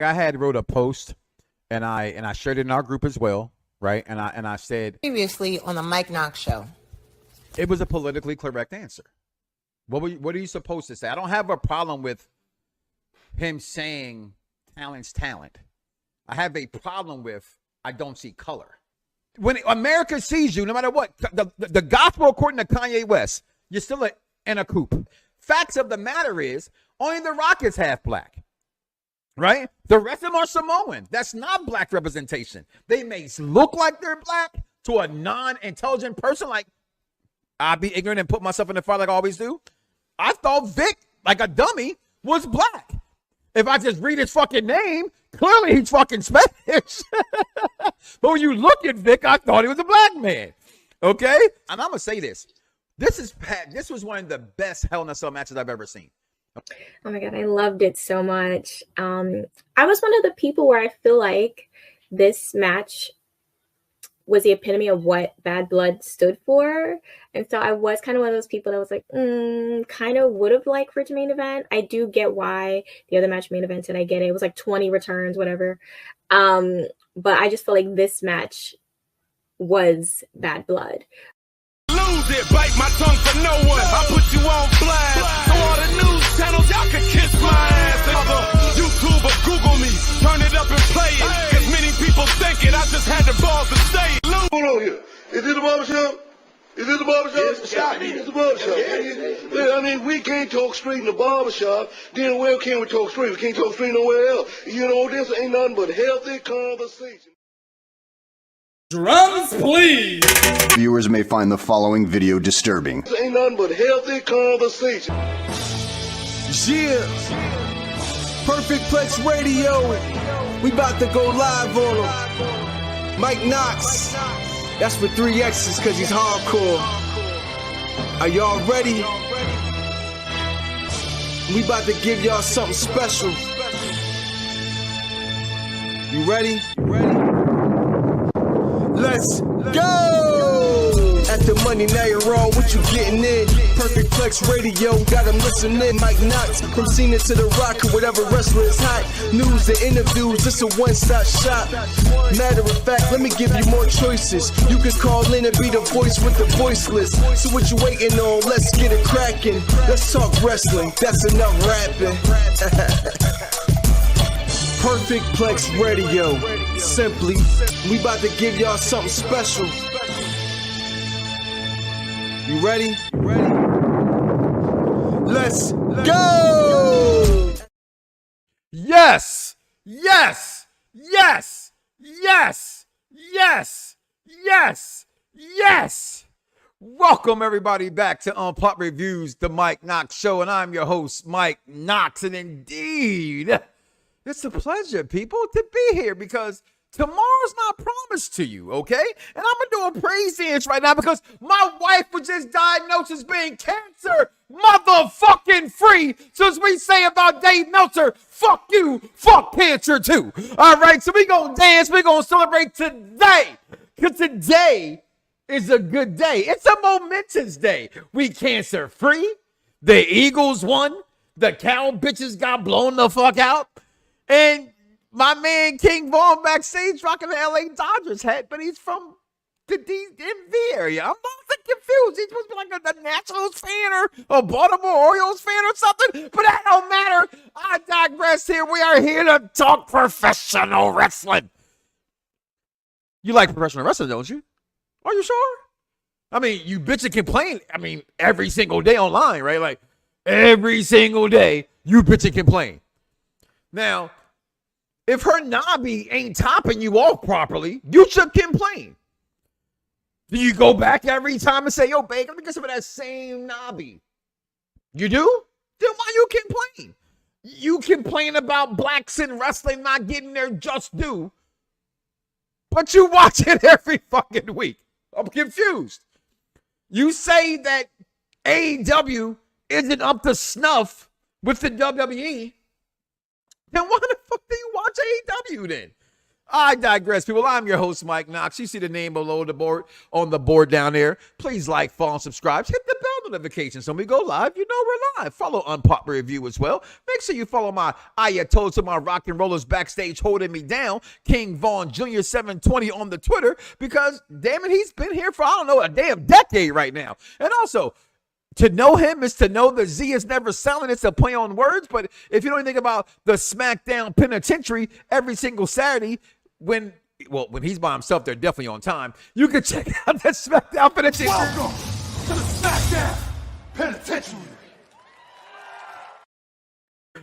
I had wrote a post and I shared it in our group as well, right? And I said previously on the Mike Knoxxx Show, it was a politically correct answer. What are you supposed to say? I don't have a problem with him saying talent's talent. I have a problem with I don't see color. When America sees you, no matter what, the gospel according to Kanye West, you're still in a coupe. Facts of the matter is, only The Rock is half black, right? The rest of them are Samoan. That's not black representation. They may look like they're black to a non-intelligent person. Like, I'd be ignorant and put myself in the fire like I always do. I thought Vic, like a dummy, was black. If I just read his fucking name, clearly he's fucking Spanish. But when you look at Vic, I thought he was a black man. Okay? And I'm going to say this. This was one of the best Hell in a Cell matches I've ever seen. Oh my God, I loved it so much. I was one of the people where I feel like this match was the epitome of what Bad Blood stood for. And so I was kind of one of those people that was like, kind of would have liked for it to main event. I do get why the other match main evented. I get it. It was like 20 returns, whatever. But I just feel like this match was Bad Blood. Lose it, bite my tongue for no one. I put you on blast. So all the news channels, y'all can kiss my ass. Another YouTube or Google me, turn it up and play it. Cause many people think it, I just had the balls to say it. Hold on here. Is this the barbershop? Is this the barbershop? It's the barbershop. I mean, we can't talk straight in the barbershop. Then where can we talk straight? We can't talk straight nowhere else. You know, this ain't nothing but healthy conversation. Drums, please. Viewers may find the following video disturbing. This ain't nothing but healthy conversation. Yeah. Perfect Plex Radio. We about to go live on him. Mike Knoxxx. That's with 3 X's because he's hardcore. Are y'all ready? We about to give y'all something special. You ready? Let's go! At the money, now you're wrong. What you getting in? Perfect Plex Radio, got them listening. Mike Knoxxx, from Cena to The Rock, or whatever wrestler is hot. News and interviews, this a one-stop shop. Matter of fact, let me give you more choices. You can call in and be the voice with the voiceless. So what you waiting on? Let's get it cracking. Let's talk wrestling, that's enough rapping. Perfect Plex Radio. Simply, we about to give y'all something special. You ready? Let's go! Yes! Yes! Yes! Yes! Yes! Yes! Yes! Welcome everybody back to Unpop Reviews, the Mike Knoxxx Show, and I'm your host, Mike Knoxxx, and indeed, it's a pleasure, people, to be here because tomorrow's not promised to you, okay? And I'm going to do a praise dance right now because my wife was just diagnosed as being cancer motherfucking free. So as we say about Dave Meltzer, fuck you, fuck cancer too. All right, so we going to dance, we going to celebrate today because today is a good day. It's a momentous day. We cancer free. The Eagles won. The cow bitches got blown the fuck out. And my man King Vaughn backstage rocking the LA Dodgers hat, but he's from the DMV area. I'm not confused. He's supposed to be like a Nationals fan or a Baltimore Orioles fan or something, but that don't matter. I digress here. We are here to talk professional wrestling. You like professional wrestling, don't you? Are you sure? I mean, you bitch and complain, every single day online, right? Like, every single day, you bitch and complain. Now, if her knobby ain't topping you off properly, you should complain. Do you go back every time and say, yo, babe, let me get some of that same knobby? You do? Then why you complain? You complain about blacks in wrestling not getting their just due, but you watch it every fucking week. I'm confused. You say that AEW isn't up to snuff with the WWE, then why the fuck do you watch AEW then? I digress, people. I'm your host, Mike Knoxxx. You see the name below the board, on the board down there. Please like, follow, and subscribe. Hit the bell notification so when we go live, you know we're live. Follow Unpop Review as well. Make sure you follow my Ayatollah to my rock and rollers backstage holding me down, King Vaughn Jr. 720 on the Twitter, because damn it, he's been here for, I don't know, a damn decade right now. And also, to know him is to know the Z is never silent. It's a play on words. But if you don't think about the Smackdown Penitentiary every single Saturday, when he's by himself, they're definitely on time. You can check out that Smackdown Penitentiary. Welcome to the Smackdown Penitentiary.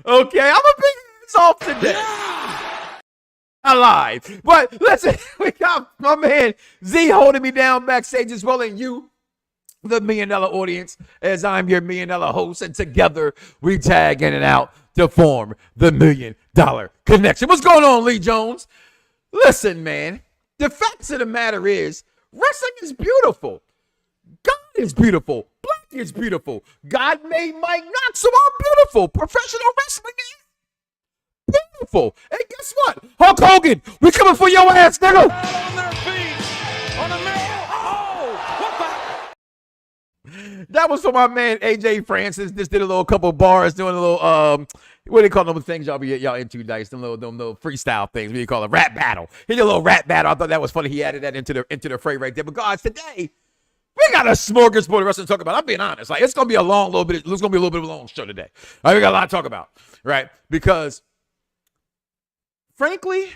Okay, I'm a big hands off today. I lied. But listen, we got my man Z holding me down backstage as well, and you, the $1 Million audience, as I'm your $1 Million host, and together we tag in and out to form the $1 Million Connection. What's going on, Lee Jones? Listen, man, the fact of the matter is, wrestling is beautiful. God is beautiful. Black is beautiful. God made Mike Knoxxx, so I'm beautiful. Professional wrestling is beautiful. And guess what? Hulk Hogan, we coming for your ass, nigga. On their feet. On the man. Oh, what the? That was for my man AJ Francis. Just did a little couple bars, doing a little what do you call them things y'all into, dice? Them little freestyle things. What do you call it? Rap battle. He did a little rap battle. I thought that was funny. He added that into the fray right there. But guys, today we got a smorgasbord of wrestling to talk about. I'm being honest. Like, it's gonna be a little bit of a long show today. All right, we got a lot to talk about, right? Because frankly,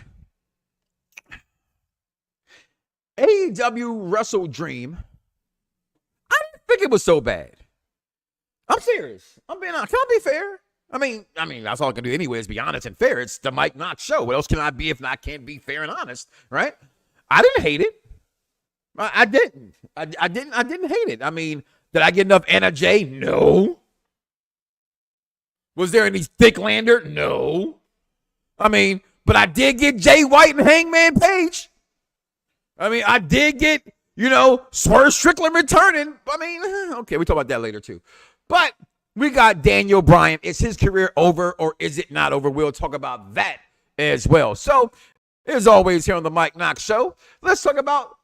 AEW Wrestledream, I didn't think it was so bad. I'm serious. I'm being honest. Can I be fair? I mean, that's all I can do anyway is be honest and fair. It's the Mike Knoxxx Show. What else can I be if not can't be fair and honest, right? I didn't hate it. I didn't. I didn't hate it. I mean, did I get enough Anna J? No. Was there any Thicklander? No. I mean, but I did get Jay White and Hangman Page. I mean, I did get, Swerve Strickland returning. I mean, okay, we talk about that later too. But we got Daniel Bryan. Is his career over or is it not over? We'll talk about that as well. So, as always here on the Mike Knoxxx Show, let's talk about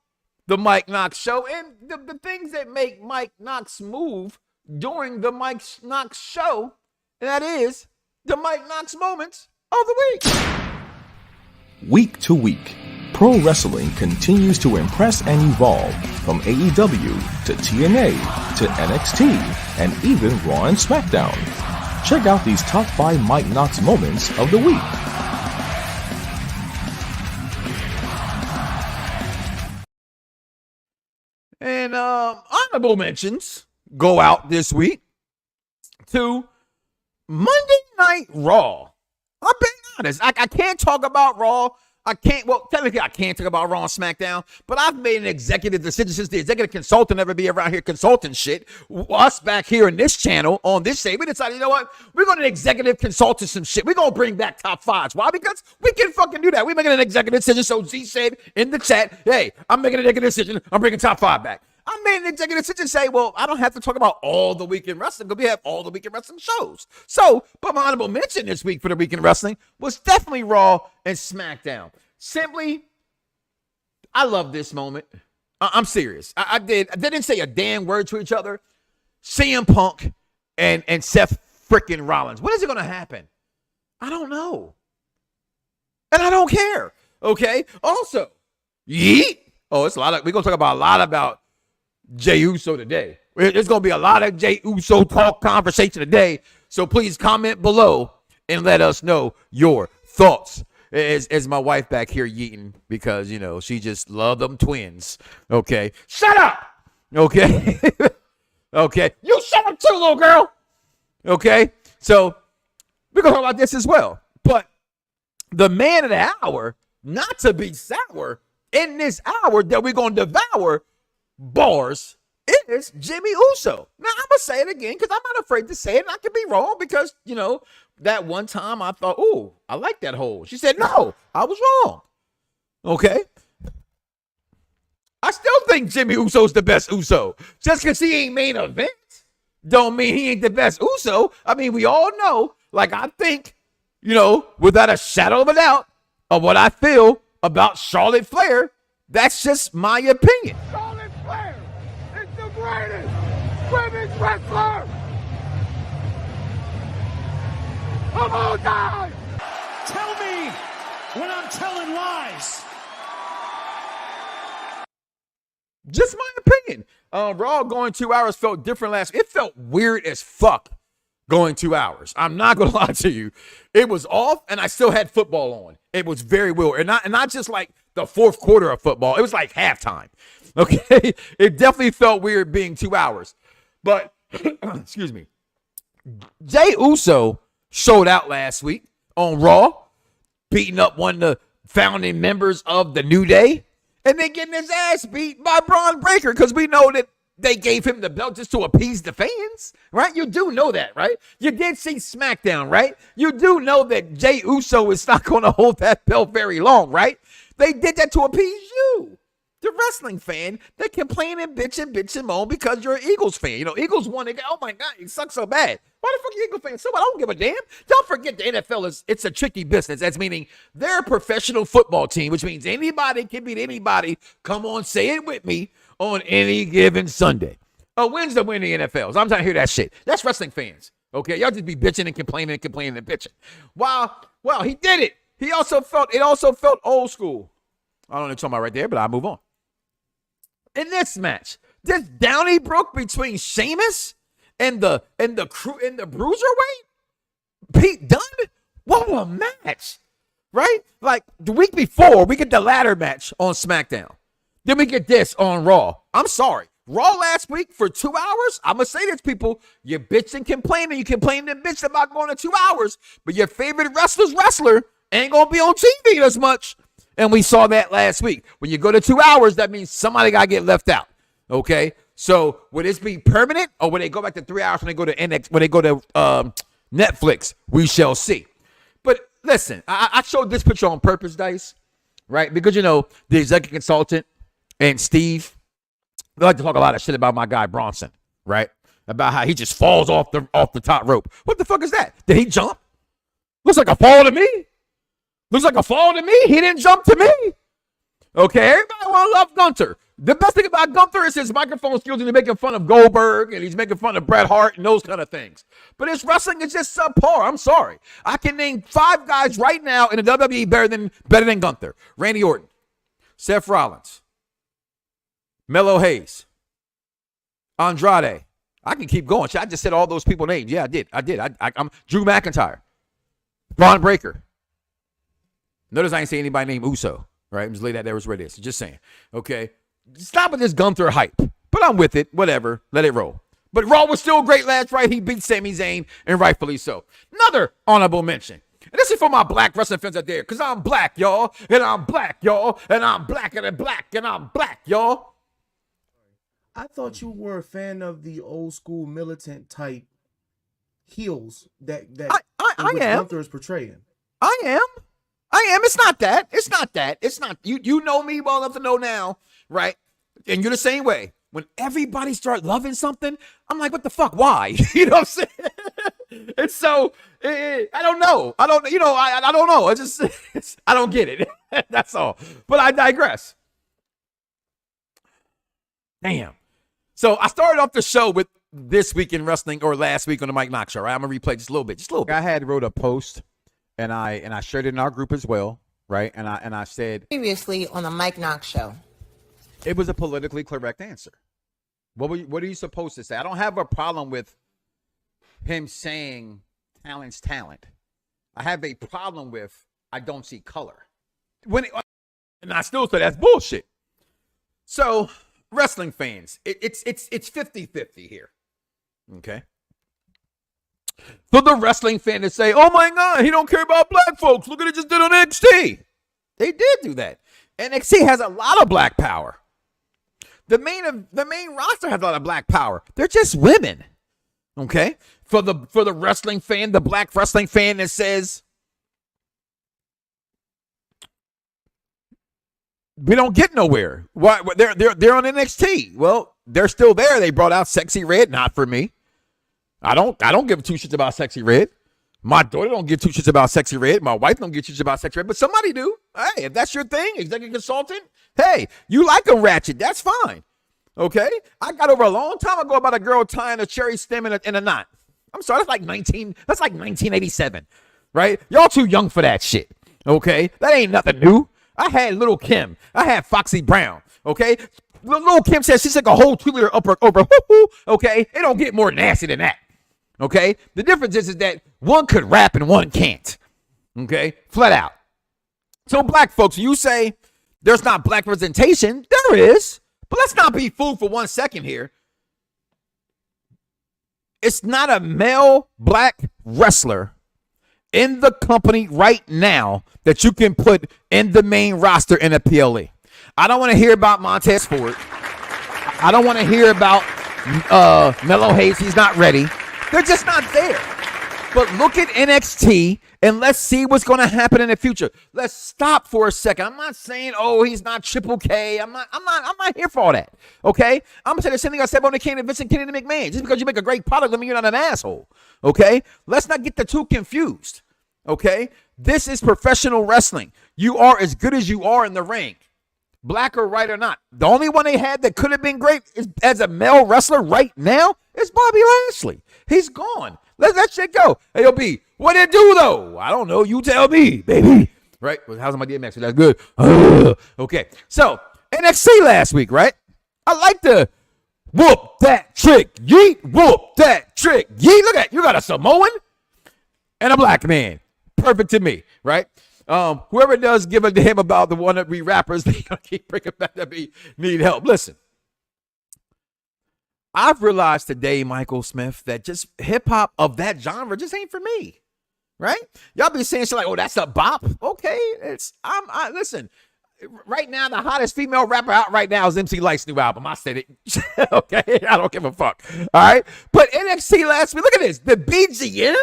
the Mike Knoxxx Show and the things that make Mike Knoxxx move during the Mike Knoxxx Show. And that is the Mike Knoxxx moments of the week. Week to week, pro wrestling continues to impress and evolve from AEW to TNA to NXT and even Raw and Smackdown. Check out these top 5 Mike Knoxxx moments of the week. And honorable mentions go out this week to Monday Night Raw. I'm being honest. I can't talk about Raw. Technically I can't talk about Raw and SmackDown, but I've made an executive decision since the executive consultant never be around here consulting shit. Us back here in this channel, on this show, we decided, you know what? We're going to executive consult some shit. We're going to bring back top 5s. Why? Because we can fucking do that. We're making an executive decision. So Z said in the chat, hey, I'm making an executive decision. I'm bringing top 5 back. I made an executive decision to say, well, I don't have to talk about all the weekend wrestling because we have all the weekend wrestling shows. So, but my honorable mention this week for the weekend wrestling was definitely Raw and SmackDown. Simply, I love this moment. I'm serious. I didn't say a damn word to each other. CM Punk and Seth freaking Rollins. When is it going to happen? I don't know. And I don't care. Okay. Also, Yeet. Oh, it's a lot of, we're going to talk about a lot about Jey Uso today. There's going to be a lot of Jey Uso talk conversation today. So please comment below and let us know your thoughts. As my wife back here yeeting because, she just love them twins. Okay. Shut up. Okay. Okay. You shut up too, little girl. Okay. So we're going to talk about this as well. But the man of the hour, not to be sour, in this hour that we're going to devour bars, is Jimmy Uso. Now, I'm going to say it again because I'm not afraid to say it. And I could be wrong because, that one time I thought, ooh, I like that hole. She said, no, I was wrong. Okay. I still think Jimmy Uso's the best Uso. Just because he ain't main event don't mean he ain't the best Uso. I mean, we all know, like I think, without a shadow of a doubt of what I feel about Charlotte Flair, that's just my opinion. Charlotte Flair is the greatest women's wrestler of all time. Tell me when I'm telling lies. Just my opinion. Raw going 2 hours felt different last. It felt weird as fuck going 2 hours. I'm not gonna lie to you. It was off, and I still had football on. It was very weird, and not just like the fourth quarter of football. It was like halftime. Okay, it definitely felt weird being 2 hours. But excuse me, Jey Uso showed out last week on Raw, beating up one of the founding members of the New Day. And then getting his ass beat by Braun Breaker because we know that they gave him the belt just to appease the fans, right? You do know that, right? You did see Smackdown, right? You do know that Jey Uso is not going to hold that belt very long, right? They did that to appease you, the wrestling fan that complain and bitch and moan because you're an Eagles fan. You know, Eagles won. They go, oh my God, it sucks so bad. Why the fuck are you Eagle fans? So I don't give a damn. Don't forget the NFL it's a tricky business. That's meaning they're a professional football team, which means anybody can beat anybody. Come on, say it with me on any given Sunday. A win's the win in the NFL. So I'm trying to hear that shit. That's wrestling fans. Okay, y'all just be bitching and complaining and bitching. Well, he did it. It also felt old school. I don't know what you're talking about right there, but I'll move on. In this match, this Donnybrook between Sheamus and the Bruiserweight, Pete Dunne. What a match, right? Like the week before, we get the ladder match on SmackDown. Then we get this on Raw. I'm sorry. Raw last week for 2 hours. I'm going to say this, people. You bitch and complain, and you complain and bitch about going to 2 hours, but your favorite wrestler ain't going to be on TV as much. And we saw that last week. When you go to 2 hours, that means somebody got to get left out. Okay? So will this be permanent, or will they go back to 3 hours when they go to Netflix? We shall see. But listen, I showed this picture on purpose, Dice, right? Because, you know, the executive consultant and Steve, they like to talk a lot of shit about my guy Bronson, right? About how he just falls off the top rope. What the fuck is that? Did he jump? Looks like a fall to me. Looks like a fall to me. He didn't jump to me. Okay, everybody want to love Gunther. The best thing about Gunther is his microphone skills, and he's making fun of Goldberg, and he's making fun of Bret Hart and those kind of things. But his wrestling is just subpar. I'm sorry. I can name 5 guys right now in the WWE better than Gunther. Randy Orton, Seth Rollins, Melo Hayes, Andrade. I can keep going. I just said all those people names. Yeah, I did. I'm Drew McIntyre, Braun Breaker. Notice I ain't say anybody named Uso, right? I'm just lay that there was where it is. Just saying, okay? Stop with this Gunther hype. But I'm with it. Whatever. Let it roll. But Raw was still great last night. He beat Sami Zayn, and rightfully so. Another honorable mention. And this is for my black wrestling fans out there, because I'm black, y'all. And I'm black, y'all. And I'm blacker than black. And I'm black, y'all. I thought you were a fan of the old school militant type heels that I am. Gunther is portraying. I am. It's not that. It's not. You know me well enough to know now, right? And you're the same way. When everybody start loving something, I'm like, what the fuck? Why? You know what I'm saying? And so, I don't know. I don't know. I don't get it. That's all. But I digress. Damn. So I started off the show with this week in wrestling, or last week on the Mike Knoxxx Show, right? I'm going to replay just a little bit. I had wrote a post. And I shared it in our group as well, right? And I said Previously on the Mike Knoxxx Show. It was a politically correct answer. What are you supposed to say? I don't have a problem with him saying talent's talent. I have a problem with I don't see color. And I still say that's bullshit. So wrestling fans, it's 50-50 here. Okay. For the wrestling fan to say, oh my God, he don't care about black folks. Look at what he just did on NXT. They did do that. NXT has a lot of black power. The main roster has a lot of black power. They're just women. Okay? For the wrestling fan, the black wrestling fan that says, we don't get nowhere. Why they're on NXT. Well, they're still there. They brought out Sexy Red, not for me. I don't give 2 shits about Sexy Red. My daughter don't give 2 shits about Sexy Red. My wife don't give 2 shits about Sexy Red, but somebody do. Hey, if that's your thing, executive consultant, hey, you like them ratchet. That's fine. Okay? I got over a long time ago about a girl tying a cherry stem in a knot. I'm sorry, that's like 1987, right? Y'all too young for that shit, okay? That ain't nothing new. I had Little Kim. I had Foxy Brown, okay? Little Kim says she's like a whole 2-liter over, okay? It don't get more nasty than that, okay? The difference is that one could rap and one can't, okay? Flat out. So black folks, you say there's not black representation. There is. But let's not be fooled for 1 second here. It's not a male black wrestler in the company right now that you can put in the main roster in a PLE. I don't want to hear about Montez Ford. I don't want to hear about Melo Hayes. He's not ready. They're just not there. But look at NXT and let's see what's going to happen in the future. Let's stop for a second. I'm not saying, oh, he's not Triple K. I'm not here for all that. Okay? I'm gonna say the same thing I said when it came to Vince and Kennedy McMahon. Just because you make a great product doesn't mean you're not an asshole. Okay? Let's not get the two confused. Okay? This is professional wrestling. You are as good as you are in the ring. Black or white or not. The only one they had that could have been great is, as a male wrestler right now is Bobby Lashley. He's gone. Let that shit go. AOB, what it do though? I don't know. You tell me, baby. Right? Well, how's my DMX? That's good. Okay. So NXT last week, right? I like to whoop that trick. Yeet, whoop that trick. Yeet. Look at you got a Samoan and a black man. Perfect to me, right? Whoever does give a damn about the wannabe rappers, they gonna keep bringing back that we need help. Listen, I've realized today, Michael Smith, that just hip hop of that genre just ain't for me, right? Y'all be saying shit like, "Oh, that's a bop." Okay, listen. Right now, the hottest female rapper out right now is MC Light's new album. I said it. Okay, I don't give a fuck. All right, but NXT last week. Look at this. The BGM.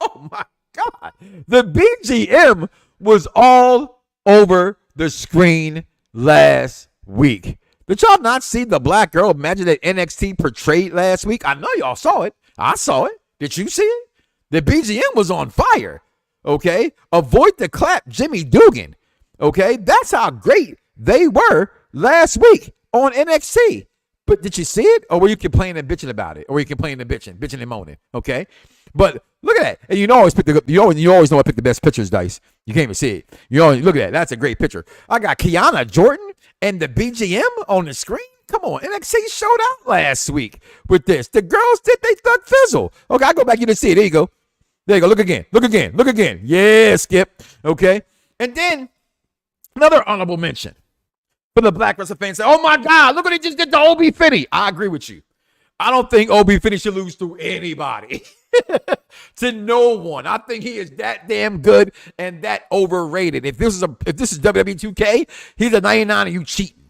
Oh my God, the BGM was all over the screen last week. Did y'all not see the black girl magic that NXT portrayed last week? I know y'all saw it. I saw it. Did you see it? The BGM was on fire. Okay? Avoid the clap, Jimmy Dugan. Okay? That's how great they were last week on NXT. But did you see it? Or were you complaining and bitching about it? Or were you complaining and bitching and moaning? Okay? But look at that. And you always know I pick the best pictures, Dice. You can't even see it. Look at that. That's a great picture. I got Kiana Jordan and the BGM on the screen. Come on. NXT showed out last week with this. The girls did they thug fizzle. Okay, I go back. You didn't see it. There you go. There you go. Look again. Look again. Look again. Yeah, Skip. Okay. And then another honorable mention for the black wrestling fans. Say, oh my God, look what he just did to Obi Finney. I agree with you. I don't think Obi Finney should lose to anybody. To no one. I think he is that damn good and that overrated. If this is WWE 2K, he's a 99 and you cheating.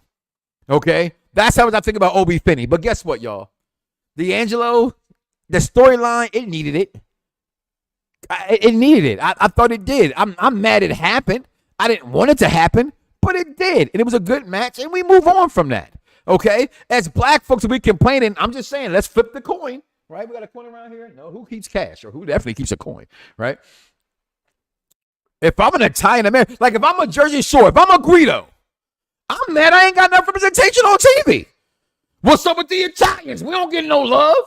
Okay? That's how I think about Obi Finney. But guess what, y'all? D'Angelo, the storyline, it needed it. It needed it. I thought it did. I'm mad it happened. I didn't want it to happen, but it did. And it was a good match, and we move on from that. Okay? As black folks, we complaining. I'm just saying, let's flip the coin. Right? We got a coin around here. No, who keeps cash or who definitely keeps a coin, right? If I'm an Italian American, like if I'm a Jersey Shore, if I'm a Guido, I'm mad I ain't got enough representation on TV. What's up with the Italians? We don't get no love.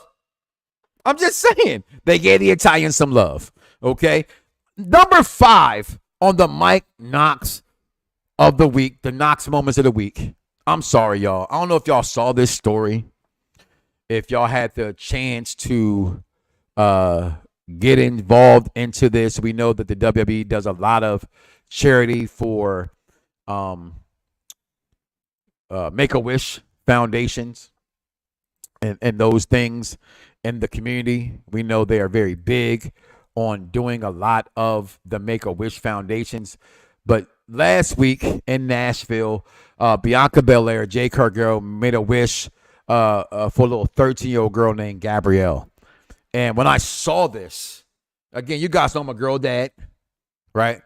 I'm just saying they gave the Italians some love. Okay. Number 5 on the Mike Knoxxx of the week, the Knoxxx moments of the week. I'm sorry, y'all. I don't know if y'all saw this story. If y'all had the chance to get involved into this, we know that the WWE does a lot of charity for Make-A-Wish foundations and those things in the community. We know they are very big on doing a lot of the Make-A-Wish foundations. But last week in Nashville, Bianca Belair, Jay Cargill made a wish for a little 13-year-old girl named Gabrielle. And when I saw this, again, you guys know I'm a girl dad, right?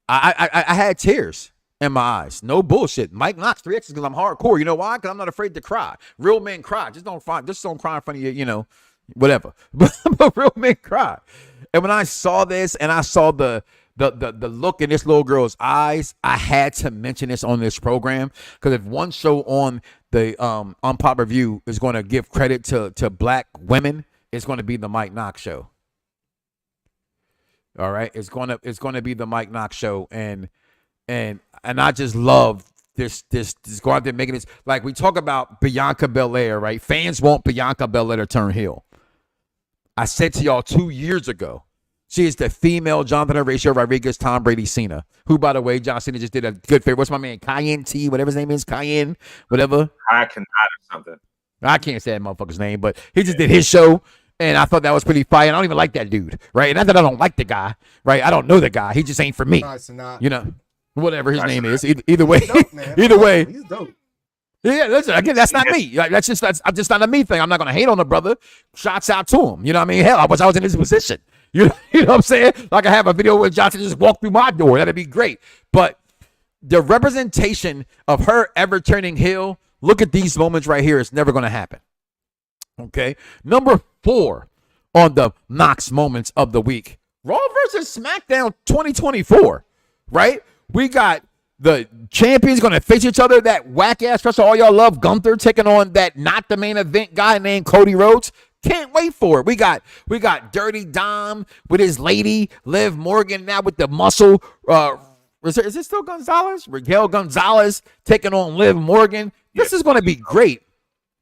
I had tears in my eyes. No bullshit. Mike Knoxxx 3X because I'm hardcore. You know why? Because I'm not afraid to cry. Real men cry. Just don't cry in front of you, whatever. But real men cry. And when I saw this and I saw the look in this little girl's eyes, I had to mention this on this program because if one show on the Unpopular Review is going to give credit to black women it's going to be the Mike Knoxxx Show. All right, it's going to be the Mike Knoxxx Show, and I just love this go out there making this, like we talk about Bianca Belair, right? Fans want Bianca Belair to turn heel. I said to y'all 2 years ago, she is the female Jonathan Horatio Rodriguez, Tom Brady, Cena, who, by the way, John Cena just did a good favor. What's my man? Cayenne T, whatever his name is, Cayenne, whatever. I cannot or something. I can't say that motherfucker's name, but he just did his show, and I thought that was pretty fire. And I don't even like that dude, right? And not that I don't like the guy, right? I don't know the guy. He just ain't for me. You know, whatever his name is. Either way, either way. He's dope. Yeah, listen, again, that's not me. Like, that's just not a me thing. I'm not gonna hate on the brother. Shots out to him. You know what I mean? Hell, I wish I was in his position. You know what I'm saying? Like I have a video where Johnson just walked through my door. That'd be great. But the representation of her ever turning heel, look at these moments right here. It's never gonna happen. Okay. Number 4 on the Knoxxx moments of the week. Raw versus SmackDown 2024. Right? We got the champions going to face each other. That whack-ass wrestler all y'all love, Gunther, taking on that not the main event guy named Cody Rhodes. Can't wait for it. We got Dirty Dom with his lady, Liv Morgan, now with the muscle. Is it still Gonzalez? Miguel Gonzalez taking on Liv Morgan. This is going to be great.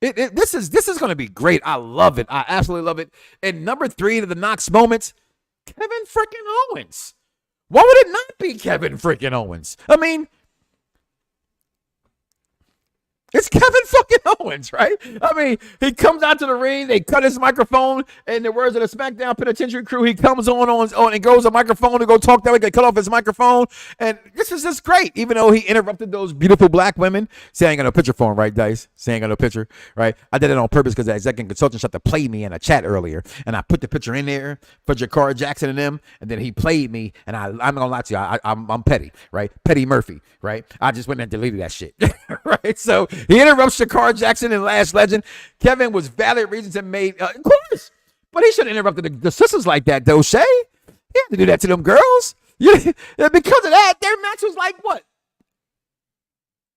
This is going to be great. I love it. I absolutely love it. And number 3 to the Knoxxx moments, Kevin freaking Owens. Why would it not be Kevin freaking Owens? I mean, it's Kevin fucking Owens, right? I mean, he comes out to the ring, they cut his microphone, and the words of the SmackDown Penitentiary crew, he comes on and goes a microphone to go talk that way, they cut off his microphone, and this is just great, even though he interrupted those beautiful black women. See, I ain't got no picture for him, right, Dice? See, I ain't got no picture, right? I did it on purpose because the executive consultant tried to play me in a chat earlier, and I put the picture in there for Jakar Jackson and them, and then he played me, and I'm not gonna lie to you, I'm petty, right? Petty Murphy, right? I just went and deleted that shit, right? So he interrupts Jakar Jackson in Last Legend. Kevin was valid reasons and made, of course, but he should have interrupted the sisters like that, though, Shay. He had to do that to them girls. Yeah, because of that, their match was like, what,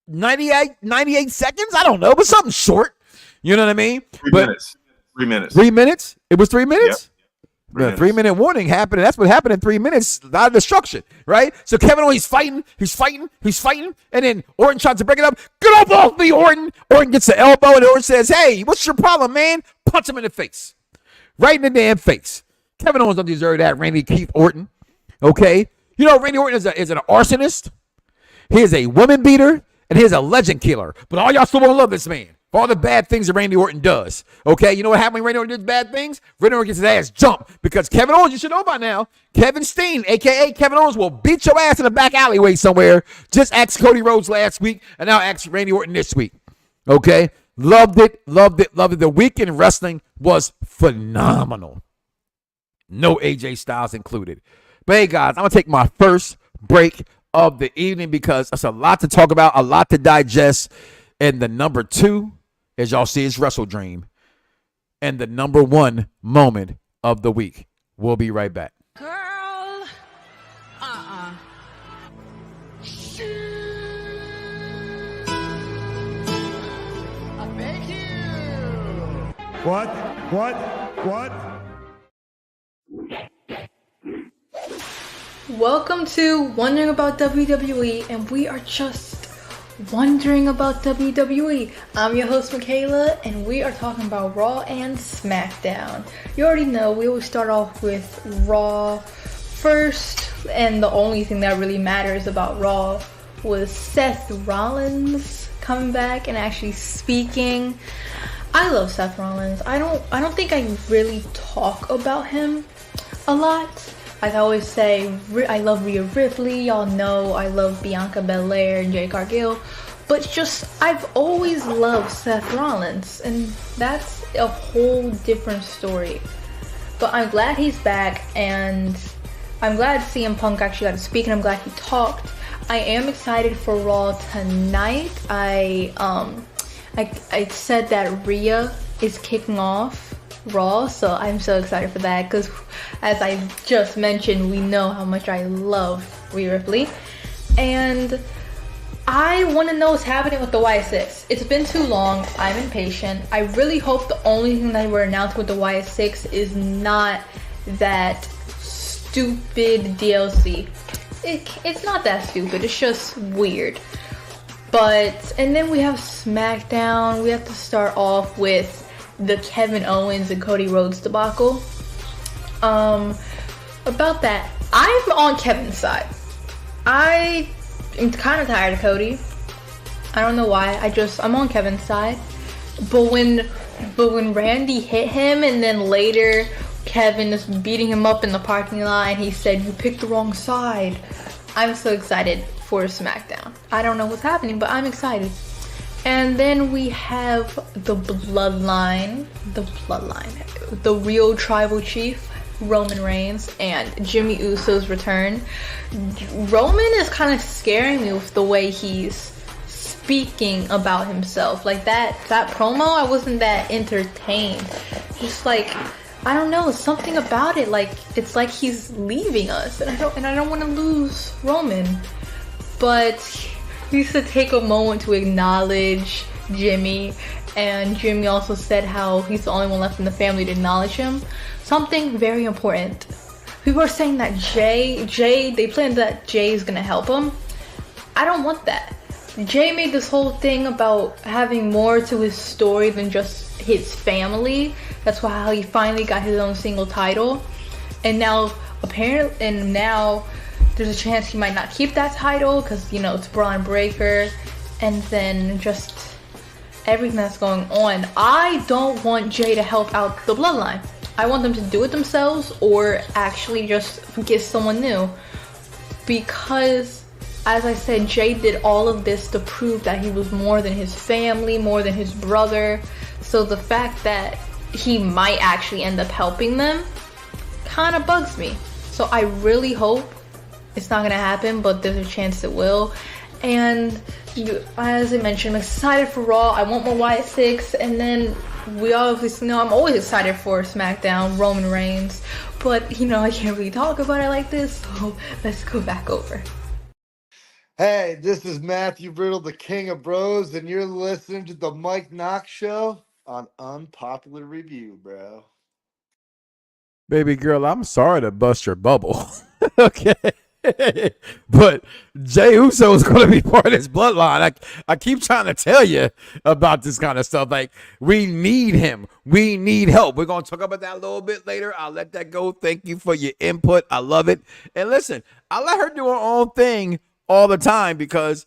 98 seconds? I don't know, but something short. You know what I mean? 3 minutes. 3 minutes. 3 minutes? It was 3 minutes? Yep. The 3 minute warning happened, and that's what happened in 3 minutes. A lot of destruction, right? So Kevin Owens, he's fighting, and then Orton tries to break it up. Get off me, Orton! Orton gets the elbow, and Orton says, "Hey, what's your problem, man?" Punch him in the face. Right in the damn face. Kevin Owens don't deserve that, Randy Keith Orton. Okay? You know, Randy Orton is an arsonist. He is a woman beater, and he is a legend killer. But all y'all still won't love this man for all the bad things that Randy Orton does. Okay, you know what happened when Randy Orton did bad things? Randy Orton gets his ass jumped because Kevin Owens, you should know by now, Kevin Steen, a.k.a. Kevin Owens, will beat your ass in a back alleyway somewhere. Just asked Cody Rhodes last week, and now asked Randy Orton this week. Okay, loved it. The week in wrestling was phenomenal. No AJ Styles included. But hey, guys, I'm going to take my first break of the evening because there's a lot to talk about, a lot to digest. And the number 2, as y'all see, is Wrestledream. And the number 1 moment of the week. We'll be right back. Girl, I beg you. What? Welcome to Wondering About WWE, and we are just wondering about WWE. I'm your host Michaela, and we are talking about Raw and SmackDown. You already know we always start off with Raw first, and the only thing that really matters about Raw was Seth Rollins coming back and actually speaking. I love Seth Rollins. I don't think I really talk about him a lot. Like I always say, I love Rhea Ripley, y'all know I love Bianca Belair and Jade Cargill, but just, I've always loved Seth Rollins, and that's a whole different story. But I'm glad he's back, and I'm glad CM Punk actually got to speak, and I'm glad he talked. I am excited for Raw tonight. I said that Rhea is kicking off Raw, so I'm so excited for that because, as I just mentioned, we know how much I love Rhea Ripley, and I want to know what's happening with the Y6. It's been too long. I'm impatient. I really hope the only thing that we're announcing with the Y6 is not that stupid DLC. It's not that stupid. It's just weird. And then we have Smackdown. We have to start off with the Kevin Owens and Cody Rhodes debacle. About that, I'm on Kevin's side. I'm kind of tired of Cody. I don't know why. I'm on Kevin's side. But when Randy hit him and then later Kevin is beating him up in the parking lot and he said, "You picked the wrong side." I'm so excited for SmackDown. I don't know what's happening, but I'm excited. And then we have the Bloodline, the real tribal chief, Roman Reigns, and Jimmy Uso's return. Roman is kind of scaring me with the way he's speaking about himself. Like that promo, I wasn't that entertained. Just like, I don't know, something about it. Like, it's like he's leaving us, and I don't want to lose Roman. But he needs to take a moment to acknowledge Jimmy, and Jimmy also said how he's the only one left in the family to acknowledge him. Something very important. People are saying that they plan that Jay is gonna help him. I don't want that. Jay made this whole thing about having more to his story than just his family. That's how he finally got his own single title. And now there's a chance he might not keep that title because, you know, it's Braun Breaker. And then just everything that's going on. I don't want Jay to help out the Bloodline. I want them to do it themselves or actually just get someone new. Because, as I said, Jay did all of this to prove that he was more than his family, more than his brother. So the fact that he might actually end up helping them kind of bugs me. So I really hope it's not going to happen, but there's a chance it will. And as I mentioned, I'm excited for Raw. I want more Y6. And then we obviously know I'm always excited for SmackDown, Roman Reigns. But, you know, I can't really talk about it like this. So let's go back over. Hey, this is Matthew Brittle, the King of Bros, and you're listening to the Mike Knoxxx Show on Unpopular Review, bro. Baby girl, I'm sorry to bust your bubble. Okay. But Jey Uso is going to be part of this bloodline. I keep trying to tell you about this kind of stuff. Like, we need him. We need help. We're going to talk about that a little bit later. I'll let that go. Thank you for your input. I love it. And listen, I let her do her own thing all the time because,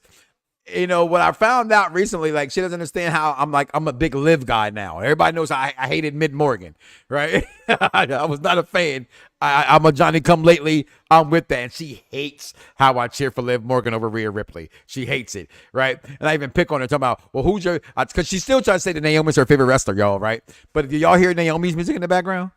you know, what I found out recently, like, she doesn't understand how I'm a big Liv guy now. Everybody knows I hated Mid Morgan, right? I was not a fan. I'm a Johnny Come Lately. I'm with that. And she hates how I cheer for Liv Morgan over Rhea Ripley. She hates it, right? And I even pick on her talking about, well, who's your, because she's still trying to say that Naomi's her favorite wrestler, y'all, right? But do y'all hear Naomi's music in the background?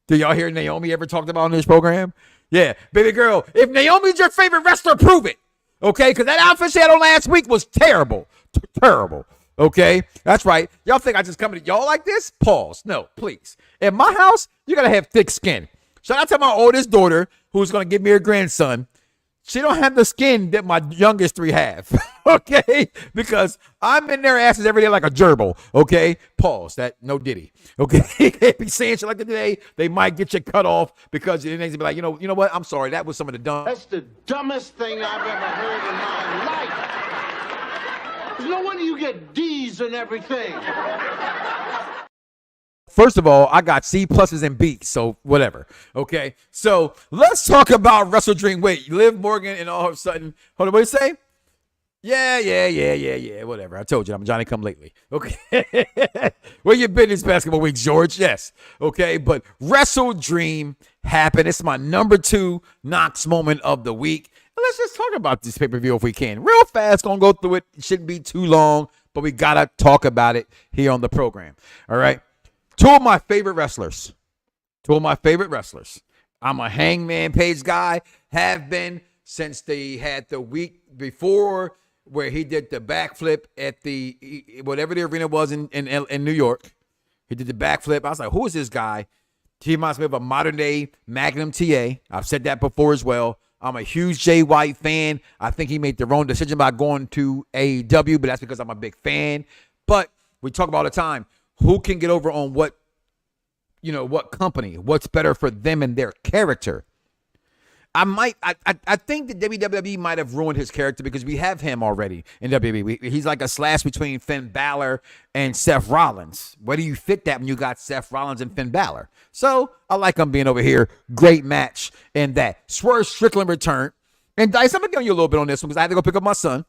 Do y'all hear Naomi ever talked about on this program? Yeah, baby girl, if Naomi's your favorite wrestler, prove it. Okay, because that outfit she had on last week was terrible. Terrible. Okay, that's right. Y'all think I just come to y'all like this? Pause. No, please. In my house, you got to have thick skin. Shout out to my oldest daughter who's going to give me her grandson. She don't have the skin that my youngest three have. Okay, because I'm in their asses every day like a gerbil. Okay, pause. That no diddy. Okay, you can't be saying shit like that today. They might get you cut off because then they be like, you know what? I'm sorry. That was some of the dumb. That's the dumbest thing I've ever heard in my life. There's no wonder you get D's and everything. First of all, I got C pluses and B's, so whatever. Okay, so let's talk about WrestleDream. Wait, Liv Morgan, and all of a sudden, hold on, what did you say? Yeah, whatever. I told you, I'm Johnny Come Lately. Okay, where you been this basketball week, George? Yes. Okay, but WrestleDream happened. It's my number 2 Knox moment of the week. And let's just talk about this pay-per-view if we can. Real fast, gonna go through it. It shouldn't be too long, but we gotta talk about it here on the program. All right. Two of my favorite wrestlers. I'm a Hangman Page guy. Have been since they had the week before where he did the backflip at the whatever the arena was in New York. He did the backflip. I was like, who is this guy? He reminds me of a modern day Magnum TA. I've said that before as well. I'm a huge Jay White fan. I think he made the wrong decision by going to AEW, but that's because I'm a big fan. But we talk about all the time, who can get over on what company, what's better for them and their character. I think that WWE might have ruined his character because we have him already in WWE. He's like a slash between Finn Balor and Seth Rollins. Where do you fit that when you got Seth Rollins and Finn Balor? So I like him being over here. Great match in that. Swerve Strickland returned. And Dice, I'm going to give you a little bit on this one because I had to go pick up my son.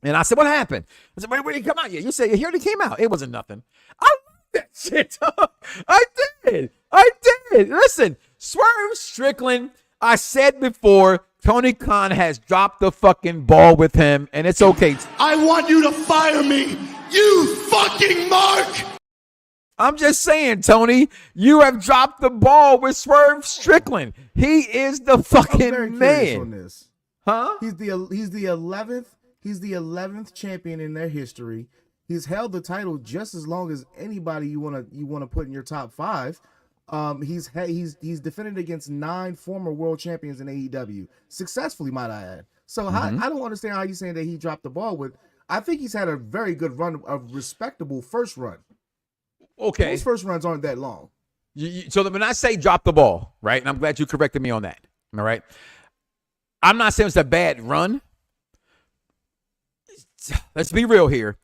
And I said, what happened? I said, where did he come out yet? You said, he already came out. It wasn't nothing. I love that shit, dog. I did. Listen, Swerve Strickland, I said before, Tony Khan has dropped the fucking ball with him, and it's okay. I want you to fire me, you fucking mark! I'm just saying, Tony, you have dropped the ball with Swerve Strickland. He is the fucking man. On this. Huh? He's the 11th. He's the 11th champion in their history. He's held the title just as long as anybody you wanna put in your top 5. He's defended against 9 former world champions in AEW successfully, might I add. So I don't understand how you're saying that he dropped the ball with. I think he's had a very good run, a respectable first run. Okay, most first runs aren't that long. So when I say drop the ball, right, and I'm glad you corrected me on that. All right, I'm not saying it's a bad run. Let's be real here.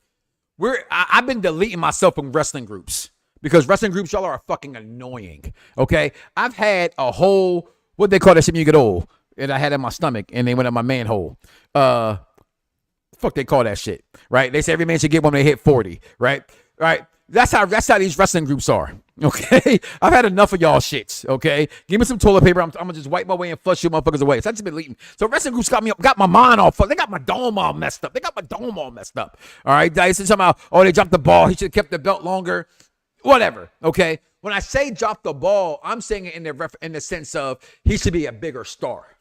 I've been deleting myself from wrestling groups. Because wrestling groups, y'all are fucking annoying, okay? I've had a whole, what they call that shit when you get old, and I had it in my stomach, and they went in my manhole. Fuck they call that shit, right? They say every man should get one when they hit 40, right? Right? That's how these wrestling groups are, okay? I've had enough of y'all shits, okay? Give me some toilet paper. I'm gonna just wipe my way and flush you motherfuckers away. So I just been deleting. So wrestling groups got my mind all fucked. They got my dome all messed up. All right, Dyson, somehow, they dropped the ball. He should have kept the belt longer. Whatever, okay? When I say drop the ball, I'm saying it in the sense of he should be a bigger star,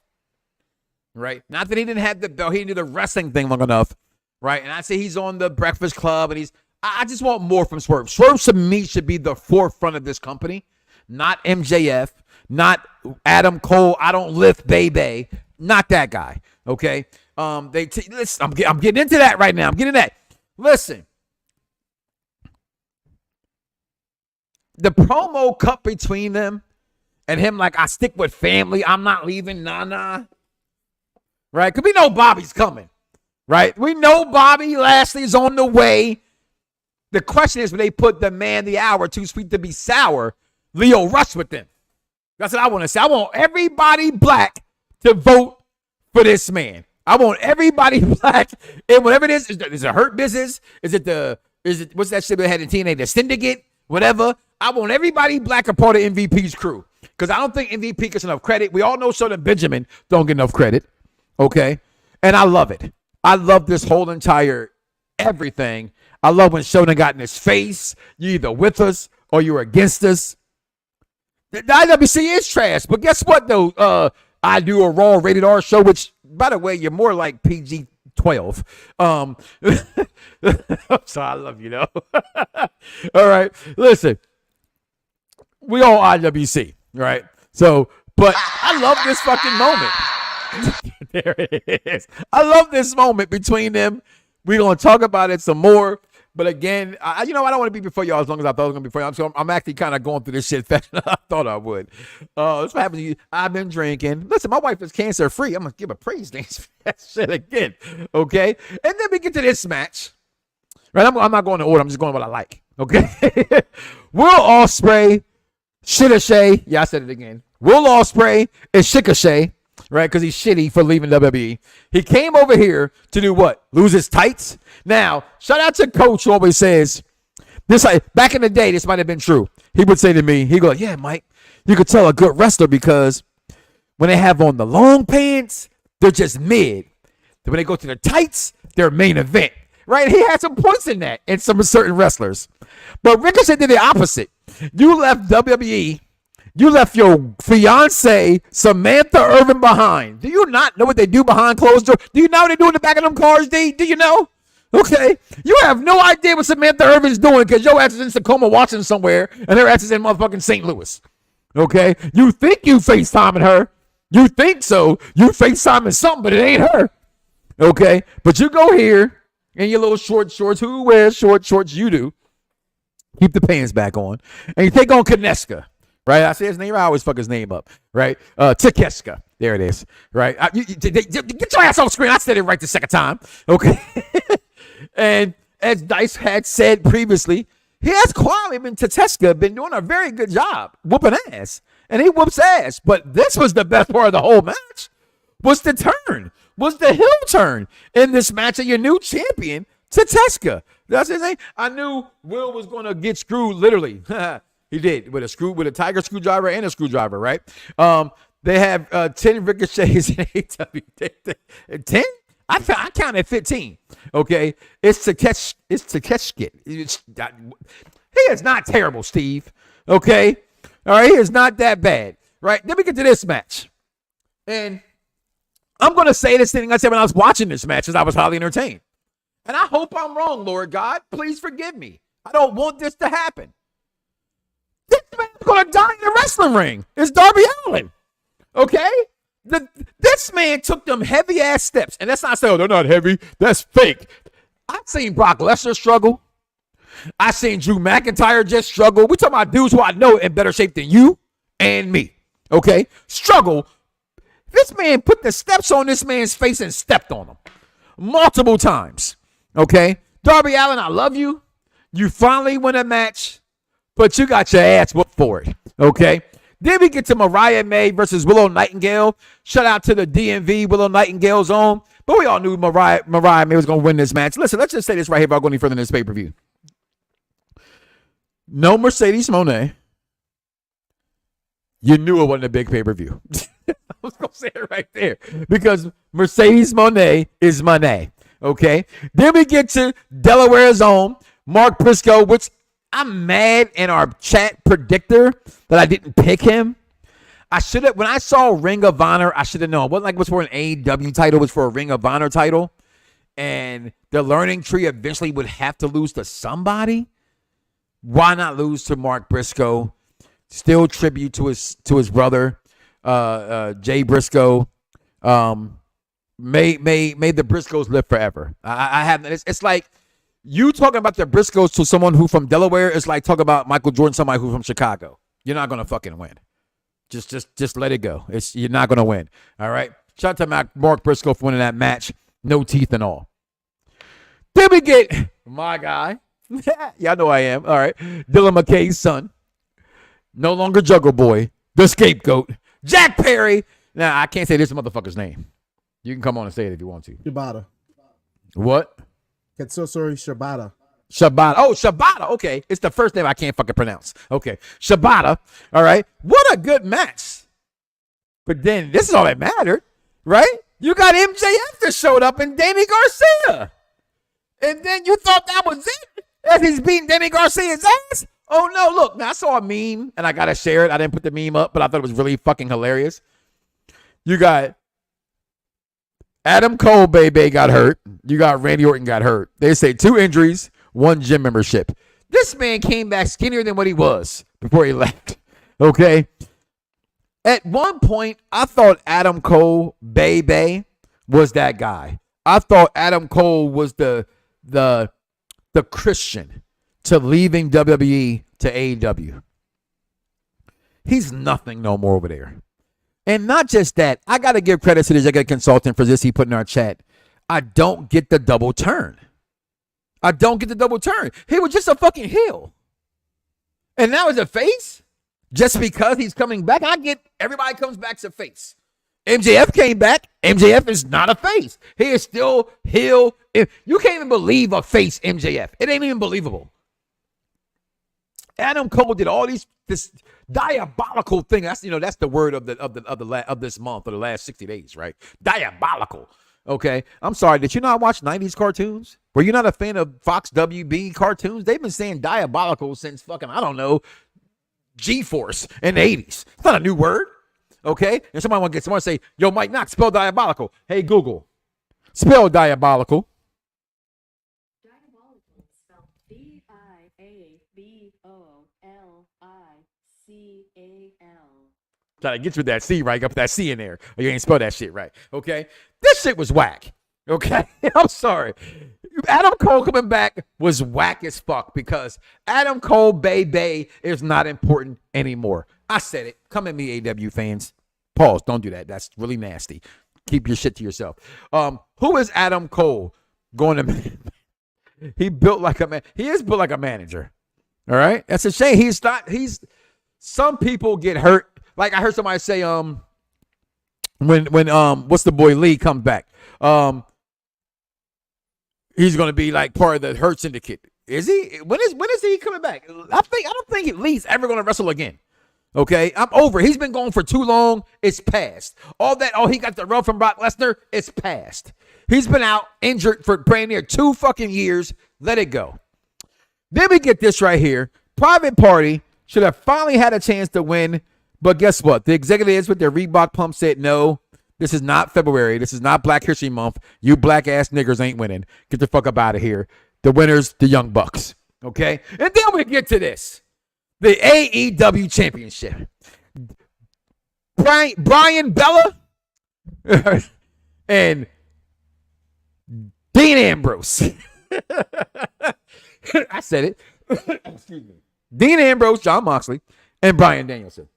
right? Not that he didn't have the belt. He didn't do the wrestling thing long enough, right? And I say he's on the Breakfast Club, and I just want more from Swerve. Swerve, to me, should be the forefront of this company, not MJF, not Adam Cole. I don't lift, baby. Not that guy, okay? Listen, I'm getting into that right now. I'm getting that. Listen. The promo cut between them and him, like, I stick with family. I'm not leaving. Nah. Right? Because we know Bobby's coming. Right? We know Bobby Lashley's on the way. The question is, when they put the man the hour, too sweet to be sour, Leo Rush with them. That's what I want to say. I want everybody black to vote for this man. I want everybody black. And whatever it is it Hurt Business? Is it what's that shit they had in TNA? The Syndicate? Whatever. I want everybody black a part of MVP's crew because I don't think MVP gets enough credit. We all know Sheldon Benjamin don't get enough credit, okay? And I love it. I love this whole entire everything. I love when Sheldon got in his face. You're either with us or you're against us. The IWC is trash, but guess what, though? I do a Raw rated R show, which, by the way, you're more like PG-12. I'm sorry, I love you, though. All right, listen. We all IWC, right? So, but I love this fucking moment. There it is. I love this moment between them. We're going to talk about it some more. But again, I don't want to be before y'all as long as I thought I was going to be before y'all. So I'm actually kind of going through this shit faster than I thought I would. That's what happens to you. I've been drinking. Listen, my wife is cancer free. I'm going to give a praise dance for that shit again. Okay? And then we get to this match. Right? I'm not going to order. I'm just going what I like. Okay? Will Ospreay, Shittashay. Yeah, I said it again. Will Ospreay is Shikashay. Right, because he's shitty for leaving WWE. He came over here to do what? Lose his tights? Now, shout out to Coach who always says, this back in the day, this might have been true. He would say to me, he'd go, yeah, Mike, you could tell a good wrestler because when they have on the long pants, they're just mid. When they go to the tights, they're main event. Right? He had some points in that in some certain wrestlers. But Ricochet did the opposite. You left WWE. You left your fiance, Samantha Irvin, behind. Do you not know what they do behind closed doors? Do you know what they do in the back of them cars, D? Do you know? Okay. You have no idea what Samantha Irvin's doing because your ass is in Tacoma watching somewhere and her ass is in motherfucking St. Louis. Okay? You think you FaceTiming her. You think so. You FaceTiming something, but it ain't her. Okay? But you go here in your little short shorts. Who wears short shorts? You do. Keep the pants back on. And you take on Kineska. Right? I say his name. I always fuck his name up. Right? Takeska. There it is. Right? Get your ass off screen. I said it right the second time. Okay? And as Dice had said previously, he has quietly been doing a very good job whooping ass. And he whoops ass. But this was the best part of the whole match. Was the heel turn in this match of your new champion, Tateska. That's his name. I knew Will was going to get screwed, literally. He did, with a tiger screwdriver and a screwdriver, right? They have 10 ricochets in AEW. 10? I counted 15. Okay, it's Takeshita. He is not terrible, Steve. Okay, all right, he is not that bad, right? Then we get to this match, and I'm gonna say this thing I said when I was watching this match, as I was highly entertained, and I hope I'm wrong, Lord God. Please forgive me. I don't want this to happen. This man's gonna die in the wrestling ring. It's Darby Allin. Okay? This man took them heavy ass steps. And that's not saying, oh, they're not heavy. That's fake. I've seen Brock Lesnar struggle. I've seen Drew McIntyre just struggle. We're talking about dudes who I know in better shape than you and me. Okay? Struggle. This man put the steps on this man's face and stepped on him multiple times. Okay? Darby Allin, I love you. You finally win a match, but you got your ass whooped for it. Okay? Then we get to Mariah May versus Willow Nightingale. Shout out to the DMV, Willow Nightingale's own. But we all knew Mariah May was going to win this match. Listen, let's just say this right here before I go any further in this pay-per-view. No Mercedes Moné. You knew it wasn't a big pay-per-view. I was going to say it right there. Because Mercedes Moné is Moné. Okay? Then we get to Delaware's own, Mark Briscoe, which I'm mad in our chat predictor that I didn't pick him. I should have, when I saw Ring of Honor, I should have known. It wasn't like it was for an AEW title, it was for a Ring of Honor title. And the learning tree eventually would have to lose to somebody. Why not lose to Mark Briscoe? Still tribute to his brother, Jay Briscoe. May the Briscoes live forever. I have. It's like you talking about the Briscoes to someone who from Delaware is like talking about Michael Jordan, somebody who from Chicago. You're not gonna fucking win. Just let it go. You're not gonna win. All right. Shout out to Mark Briscoe for winning that match. No teeth and all. Then we get my guy. Y'all know I am. All right. Dylan McKay's son. No longer Juggle Boy. The scapegoat. Jack Perry. Now, I can't say this motherfucker's name. You can come on and say it if you want to. Shibata. What? Katsuri Shibata. Shibata. Oh, Shibata. Okay. It's the first name I can't fucking pronounce. Okay. Shibata. All right. What a good match. But then this is all that mattered, right? You got MJF that showed up and Danny Garcia. And then you thought that was it? As he's beating Danny Garcia's ass? Oh, no. Look, now I saw a meme and I got to share it. I didn't put the meme up, but I thought it was really fucking hilarious. You got Adam Cole, baby, got hurt. You got Randy Orton got hurt. They say 2 injuries, 1 gym membership. This man came back skinnier than what he was before he left. Okay? At one point, I thought Adam Cole, baby, was that guy. I thought Adam Cole was the Christian to leaving WWE to AEW. He's nothing no more over there. And not just that, I got to give credit to the executive consultant for this he put in our chat. I don't get the double turn. He was just a fucking heel. And now he's a face? Just because he's coming back? I get everybody comes back to face. MJF came back. MJF is not a face. He is still heel. You can't even believe a face MJF. It ain't even believable. Adam Cole did all this diabolical thing. That's the word of this month or the last 60 days, right? Diabolical. Okay. I'm sorry. Did you not watch 90s cartoons? Were you not a fan of Fox WB cartoons? They've been saying diabolical since fucking, I don't know, G-Force in the 80s. It's not a new word. Okay. And somebody say, yo, Mike Knoxxx, spell diabolical. Hey, Google, spell diabolical. Diabolical spelled D-I-A-B-O-L-I-C-A-L. Try to get you with that C right. Up that C in there. Or you ain't spell that shit right. Okay? This shit was whack. Okay? I'm sorry. Adam Cole coming back was whack as fuck because Adam Cole Bay is not important anymore. I said it. Come at me, AEW fans. Pause. Don't do that. That's really nasty. Keep your shit to yourself. Who is Adam Cole going to? He built like a man. He is built like a manager. All right. That's a shame. He's not. Some people get hurt. Like I heard somebody say, when what's the boy Lee comes back, he's gonna be like part of the Hurt Syndicate. Is he? When is he coming back? I don't think Lee's ever gonna wrestle again. Okay, I'm over. He's been going for too long. It's past. All that. Oh, he got the rub from Brock Lesnar. It's past. He's been out injured for brand near 2 fucking years. Let it go. Then we get this right here. Private Party should have finally had a chance to win, but guess what? The executives with their Reebok pump said no. This is not February. This is not Black History Month. You black ass niggers ain't winning. Get the fuck up out of here. The winners, the Young Bucks. Okay, and then we get to this. The AEW Championship. Brian Bella and Dean Ambrose. I said it. Excuse me. Dean Ambrose, Jon Moxley, and Bryan Danielson.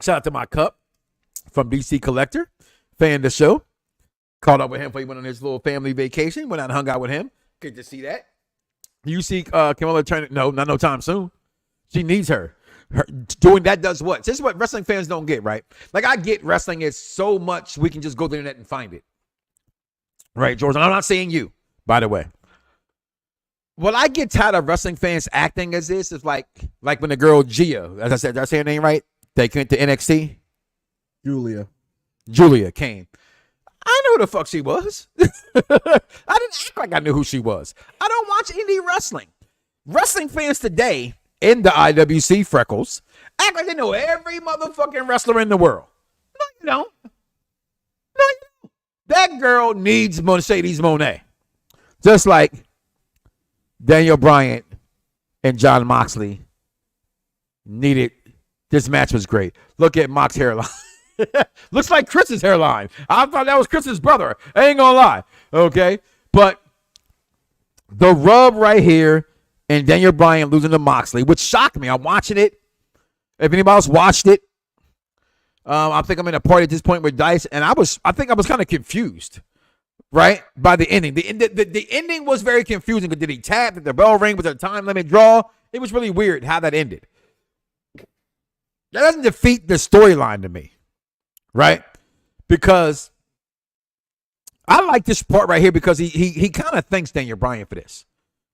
Shout out to my cup from DC Collector. Fan of the show. Caught up with him before he went on his little family vacation. Went out and hung out with him. Good to see that. You see Camilla turn? No, not no time soon. She needs her. Doing that does what? This is what wrestling fans don't get, right? Like, I get wrestling is so much we can just go to the internet and find it. Right, George? And I'm not saying you, by the way. What I get tired of wrestling fans acting as this is like when the girl Gia, as I said, did I say her name right? They came to NXT? Julia came. I knew who the fuck she was. I didn't act like I knew who she was. I don't watch indie wrestling. Wrestling fans today in the IWC freckles act like they know every motherfucking wrestler in the world. No, you don't. No, you don't. That girl needs Mercedes Moné. Just like Daniel Bryan and Jon Moxley needed. This match was great. Look at Mox's hairline. Looks like Chris's hairline. I thought that was Chris's brother. I ain't gonna lie. Okay. But the rub right here and Daniel Bryan losing to Moxley, which shocked me. I'm watching it. If anybody else watched it, I think I'm in a party at this point with Dice, and I think I was kind of confused, right? By the ending. The ending was very confusing. But did he tap? Did the bell ring? Was there a time limit draw? It was really weird how that ended. That doesn't defeat the storyline to me. Right? Because I like this part right here because he kind of thanks Daniel Bryan for this.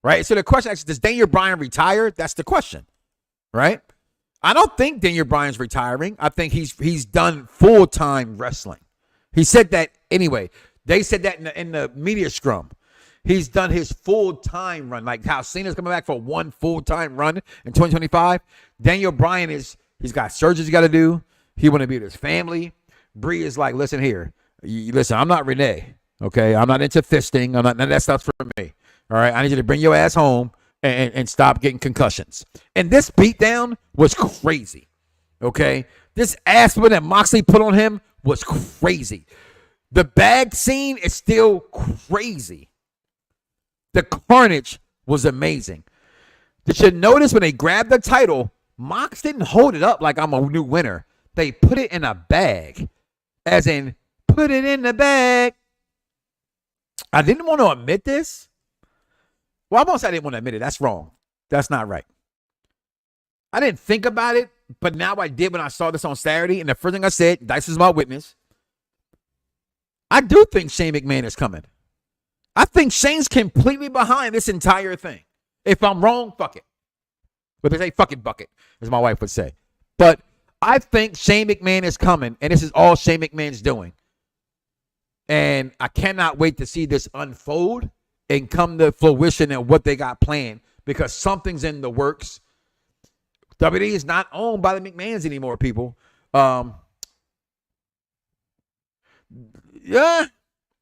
Right? So the question is, does Daniel Bryan retire? That's the question. Right? I don't think Daniel Bryan's retiring. I think he's done full-time wrestling. He said that anyway. They said that in the media scrum. He's done his full-time run. Like how Cena's coming back for one full-time run in 2025. Daniel Bryan he's got surgeries he got to do. He want to be with his family. Bree is like, listen here. Listen, I'm not Renee, okay? I'm not into fisting. None of that stuff's for me, all right? I need you to bring your ass home and stop getting concussions. And this beatdown was crazy, okay? This ass whipping that Moxley put on him was crazy. The bag scene is still crazy. The carnage was amazing. Did you notice when they grabbed the title, Mox didn't hold it up like I'm a new winner. They put it in a bag. As in, put it in the bag. I didn't want to admit this. Well, I won't say I didn't want to admit it. That's wrong. That's not right. I didn't think about it, but now I did when I saw this on Saturday. And the first thing I said, Dice is my witness. I do think Shane McMahon is coming. I think Shane's completely behind this entire thing. If I'm wrong, fuck it. But they say fuck it, bucket, as my wife would say. But I think Shane McMahon is coming, and this is all Shane McMahon's doing. And I cannot wait to see this unfold and come to fruition and what they got planned, because something's in the works. WWE is not owned by the McMahons anymore, people. Yeah,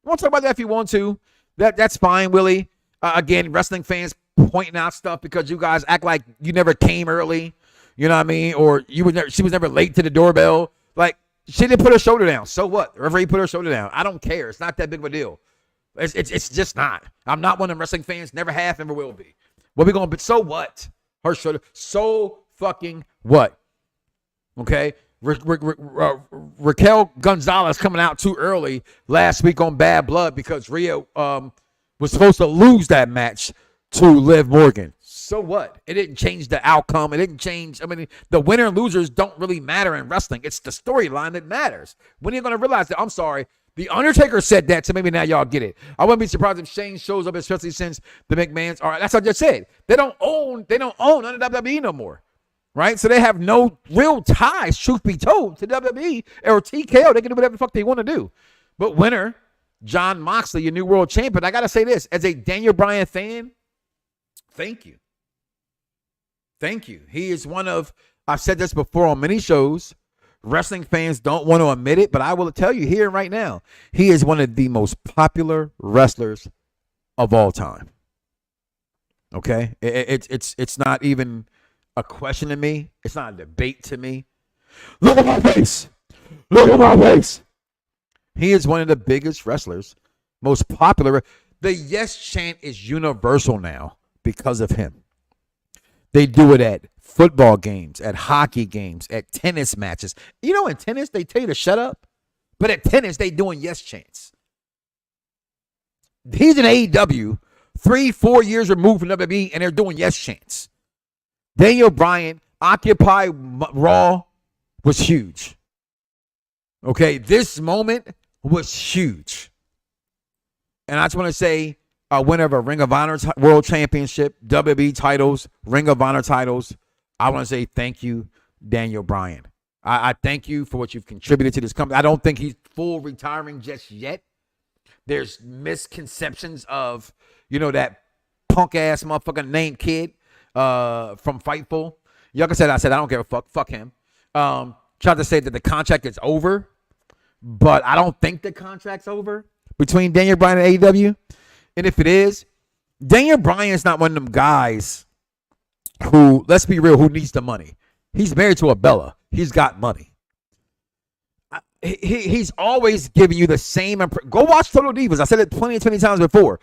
we'll talk about that if you want to. That's fine, Willie. Again, wrestling fans pointing out stuff because you guys act like you never came early. You know what I mean? Or she was never late to the doorbell. Like, she didn't put her shoulder down. So what? The referee put her shoulder down. I don't care. It's not that big of a deal. It's just not. I'm not one of them wrestling fans. Never have, never will be. What we going to be? So what? Her shoulder. So fucking what? Okay? Raquel Gonzalez coming out too early last week on Bad Blood because Rhea was supposed to lose that match to Liv Morgan. So what? It didn't change the outcome. It didn't change. I mean, the winner and losers don't really matter in wrestling. It's the storyline that matters. When are you going to realize that? I'm sorry. The Undertaker said that, so maybe now y'all get it. I wouldn't be surprised if Shane shows up, especially since the McMahons are. That's what I just said. They don't own none of WWE no more. Right? So they have no real ties, truth be told, to WWE or TKO. They can do whatever the fuck they want to do. But winner, Jon Moxley, your new world champion, I got to say this. As a Daniel Bryan fan, thank you. Thank you. He is one of, I've said this before on many shows, wrestling fans don't want to admit it, but I will tell you here right now, he is one of the most popular wrestlers of all time. Okay? It's not even a question to me. It's not a debate to me. Look at my face. Look at my face. He is one of the biggest wrestlers, most popular. The yes chant is universal now because of him. They do it at football games, at hockey games, at tennis matches. You know, in tennis, they tell you to shut up. But at tennis, they doing yes chants. He's in AEW, 3-4 years removed from WWE, and they're doing yes chants. Daniel Bryan, Occupy Raw was huge. Okay, this moment was huge. And I just want to say, a winner of a Ring of Honor World Championship, WWE titles, Ring of Honor titles. I want to say thank you, Daniel Bryan. I thank you for what you've contributed to this company. I don't think he's full retiring just yet. There's misconceptions of, that punk-ass motherfucker named Kid from Fightful. Like I said, I don't give a fuck. Fuck him. Tried to say that the contract is over, but I don't think the contract's over between Daniel Bryan and AEW. And if it is, Daniel Bryan is not one of them guys who, let's be real, who needs the money. He's married to a Bella. He's got money. He's always giving you the same. Go watch Total Divas. I said it 20 times before.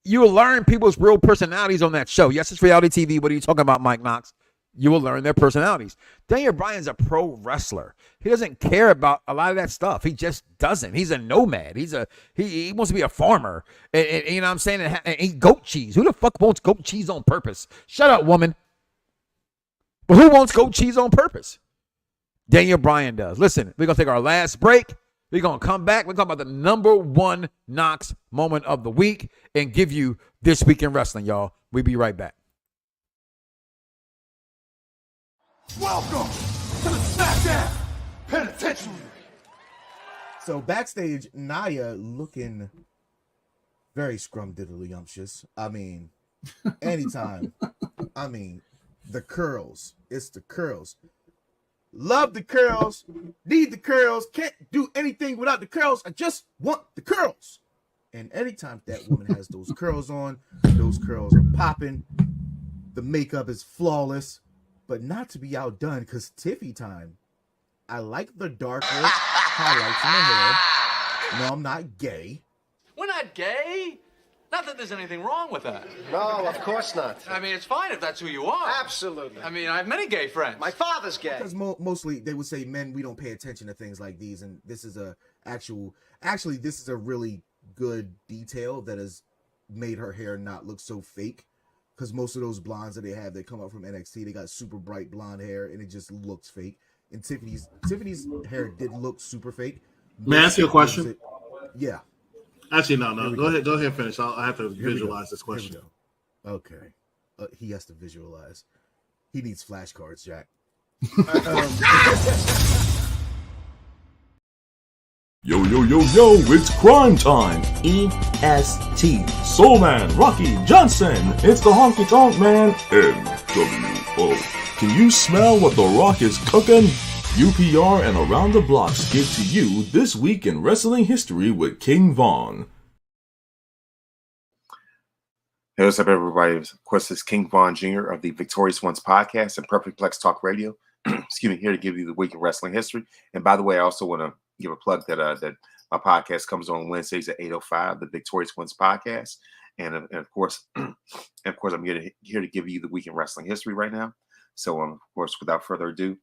You will learn people's real personalities on that show. Yes, it's reality TV. What are you talking about, Mike Knoxxx? You will learn their personalities. Daniel Bryan's a pro wrestler. He doesn't care about a lot of that stuff. He just doesn't. He's a nomad. He wants to be a farmer. And you know what I'm saying? And eat goat cheese. Who the fuck wants goat cheese on purpose? Shut up, woman. But who wants goat cheese on purpose? Daniel Bryan does. Listen, we're going to take our last break. We're going to come back. We're talking about the number one Knox moment of the week and give you This Week in Wrestling, y'all. We'll be right back. Welcome to the Smackdown Penitentiary. So backstage, Nia looking very scrumdiddlyumptious. I mean, anytime. I mean, the curls. It's the curls. Love the curls. Need the curls. Can't do anything without the curls. I just want the curls. And anytime that woman has those curls on, those curls are popping. The makeup is flawless. But not to be outdone, because Tiffy time. I like the darker highlights in the hair. No, I'm not gay. We're not gay. Not that there's anything wrong with that. No, of course not. I mean, it's fine if that's who you are. Absolutely. I mean, I have many gay friends. My father's gay. Because mostly they would say men, we don't pay attention to things like these. And this is actually, this is a really good detail that has made her hair not look so fake. Because most of those blondes that they have, they come up from NXT. They got super bright blonde hair, and it just looks fake. And Tiffany's hair did look super fake. May I ask you a question? Yeah. Actually, no. Go ahead and finish. I have to visualize this question. Okay. He has to visualize. He needs flashcards, Jack. Yo, it's crime time. EST. Soul Man, Rocky Johnson. It's the Honky Tonk Man. NWO. Can you smell what The Rock is cooking? UPR and Around the Blocks give to you This Week in Wrestling History with King Von. Hey, what's up, everybody? Of course, this is King Von Jr. of the Victorious Ones podcast and Perfect Plex Talk Radio. Excuse me, here to give you the week in wrestling history. And by the way, I also want to give a plug that that my podcast comes on Wednesdays at 8:05, the Victorious Ones podcast. And of course, I'm here to give you the week in wrestling history right now. So, of course, without further ado,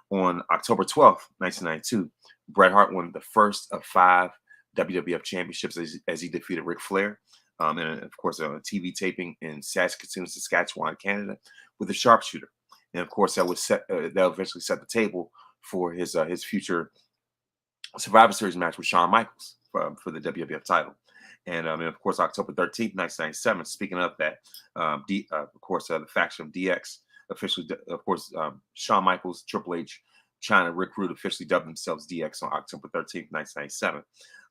on October 12th, 1992, Bret Hart won the first of 5 WWF championships as he defeated Ric Flair. And of course, a TV taping in Saskatoon, Saskatchewan, Canada, with a sharpshooter. And of course, that eventually set the table for his future Survivor Series match with Shawn Michaels for the WWF title. And of course, October 13th, 1997. Speaking of that, the faction of DX officially, Shawn Michaels, Triple H, China, Rick Rude officially dubbed themselves DX on October 13th, 1997.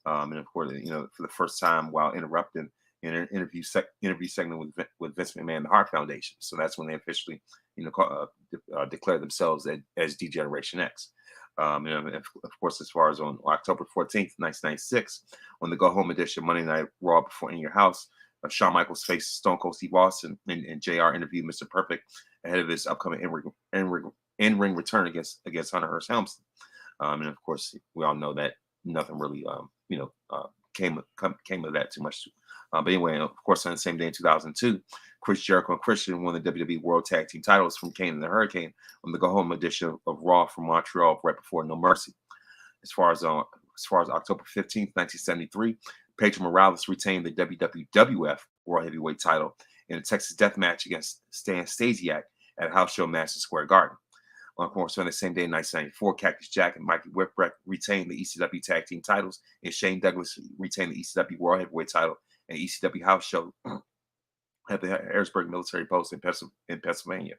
And of course, for the first time while interrupting an interview segment with Vince McMahon and the Hart Foundation. So that's when they officially, declared themselves as D-Generation X. And of course, as far as on October 14th, 1996, on the Go Home edition Monday Night Raw Before In Your House, Shawn Michaels faced Stone Cold Steve Austin, and JR interviewed Mr. Perfect ahead of his upcoming in-ring return against Hunter Hearst Helmsley. And of course, we all know that nothing really, came of that too much. But anyway, of course, on the same day in 2002, Chris Jericho and Christian won the WWE World Tag Team titles from Kane and the Hurricane on the Go Home edition of Raw from Montreal right before No Mercy. As far as October 15th, 1973, Pedro Morales retained the WWF World Heavyweight title in a Texas Death Match against Stan Stasiak at House Show Madison Square Garden. Of course, on the same day in 1994, Cactus Jack and Mikey Whipwreck retained the ECW Tag Team titles, and Shane Douglas retained the ECW World Heavyweight title and ECW House Show at the Harrisburg Military Post in Pennsylvania.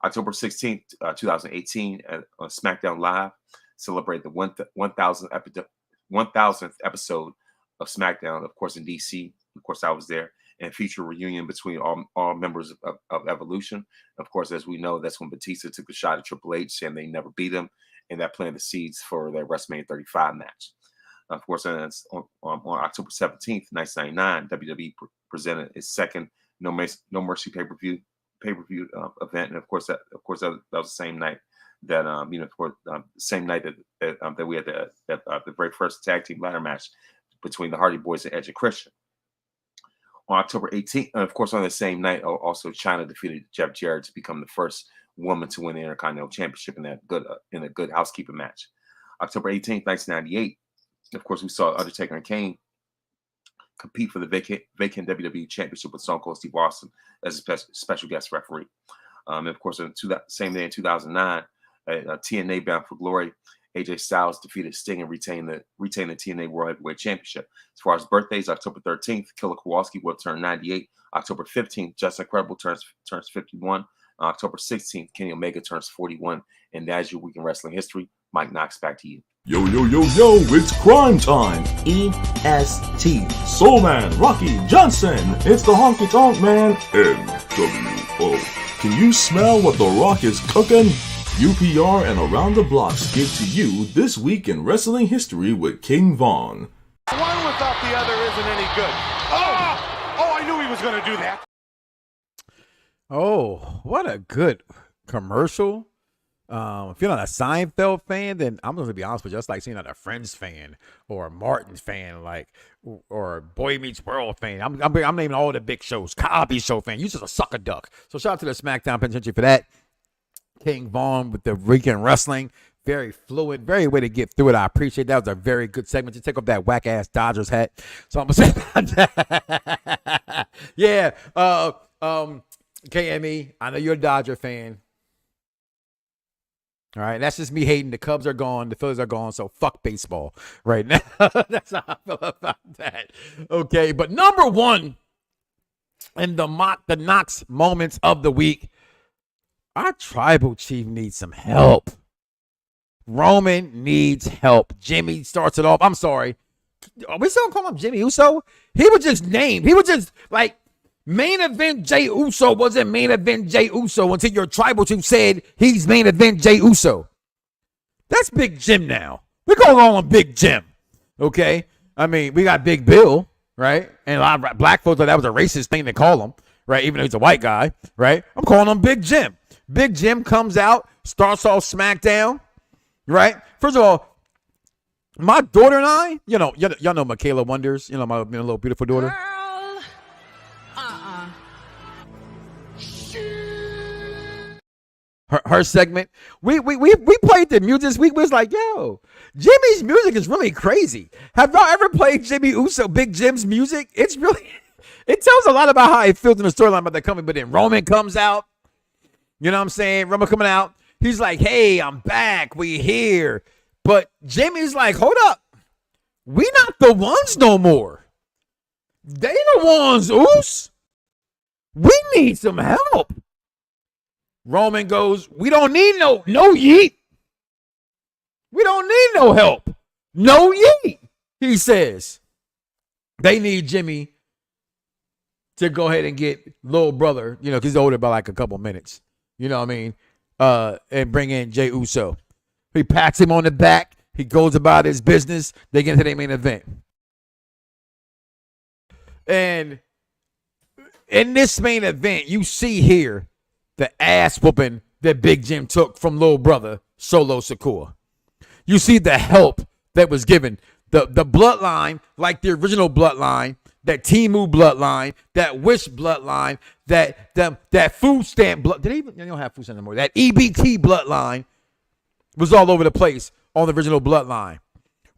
October 16th, 2018, on Smackdown Live, celebrated the 1,000th episode of Smackdown, of course, in DC. Of course, I was there, and feature a reunion between all members of Evolution. Of course, as we know, that's when Batista took a shot at Triple H, saying they never beat him, and that planted the seeds for their WrestleMania 35 match. Of course, on October 17th, 1999, WWE presented its second No Mercy pay-per-view event, and of course that was the same night that same night that we had the very first tag team ladder match between the Hardy Boys and Edge and Christian. On October 18th, and of course on the same night, also China defeated Jeff Jarrett to become the first woman to win the Intercontinental Championship in a good housekeeping match. October 18th, 1998. Of course, we saw Undertaker and Kane compete for the vacant WWE Championship with Stone Cold Steve Austin as a special guest referee. And of course, on the same day in 2009, TNA Bound for Glory, AJ Styles defeated Sting and retained the TNA World Heavyweight Championship. As far as birthdays, October 13th, Killer Kowalski will turn 98. October 15th, Justin Credible turns 51. October 16th, Kenny Omega turns 41. And that's your week in wrestling history. Mike Knoxxx, back to you. Yo, it's crime time. EST. Soul Man, Rocky Johnson. It's the Honky Tonk Man, NWO. Can you smell what The Rock is cooking? UPR and Around the Blocks give to you This Week in Wrestling History with King Von. One without the other isn't any good. Oh, I knew he was going to do that. Oh, what a good commercial. If you're not a Seinfeld fan, then I'm going to be honest with you. It's like seeing a Friends fan or a Martin fan, or Boy Meets World fan. I'm naming all the big shows. Cosby Show fan. You just a sucker duck. So shout out to the Smackdown Penitentiary for that. King Vaughn with the weekend wrestling. Very fluid, very way to get through it. I appreciate that. It was a very good segment to take off that whack ass Dodgers hat. So I'm gonna say about that. Yeah. KME, I know you're a Dodger fan. All right, that's just me hating. The Cubs are gone, the Phillies are gone, so fuck baseball right now. That's how I feel about that. Okay, but number one in the Knoxxx moments of the week, our tribal chief needs some help. Roman needs help. Jimmy starts it off. I'm sorry. Are we still calling him Jimmy Uso? He was just named. He was just like main event Jey Uso wasn't main event Jey Uso until your tribal chief said he's main event Jey Uso. That's Big Jim now. We're going to call him Big Jim. Okay? I mean, we got Big Bill, right? And a lot of black folks thought that was a racist thing to call him. right? Even though he's a white guy, right? I'm calling him Big Jim. Big Jim comes out, starts off SmackDown, right? First of all, my daughter and I, y'all know Michaela Wonders, my little beautiful daughter. Girl. Her segment, we played the music this week. We was like, yo, Jimmy's music is really crazy. Have y'all ever played Jimmy Uso, Big Jim's music? It tells a lot about how he feels in the storyline about the company. But then Roman comes out, you know what I'm saying? Roman coming out, he's like, hey, I'm back, we here. But Jimmy's like, hold up, we not the ones no more. They the ones, Oos. We need some help. Roman goes, we don't need no yeet. We don't need no help. No yeet, he says. They need Jimmy to go ahead and get little brother, because he's older by like a couple minutes. You know what I mean? And bring in Jey Uso. He pats him on the back. He goes about his business. They get into their main event. And in this main event, you see here the ass whooping that Big Jim took from little brother Solo Sikoa. You see the help that was given. The bloodline, like the original bloodline, that Timu bloodline, that Wish bloodline, that food stamp blood. They don't have food stamp anymore. That EBT bloodline was all over the place on the original bloodline.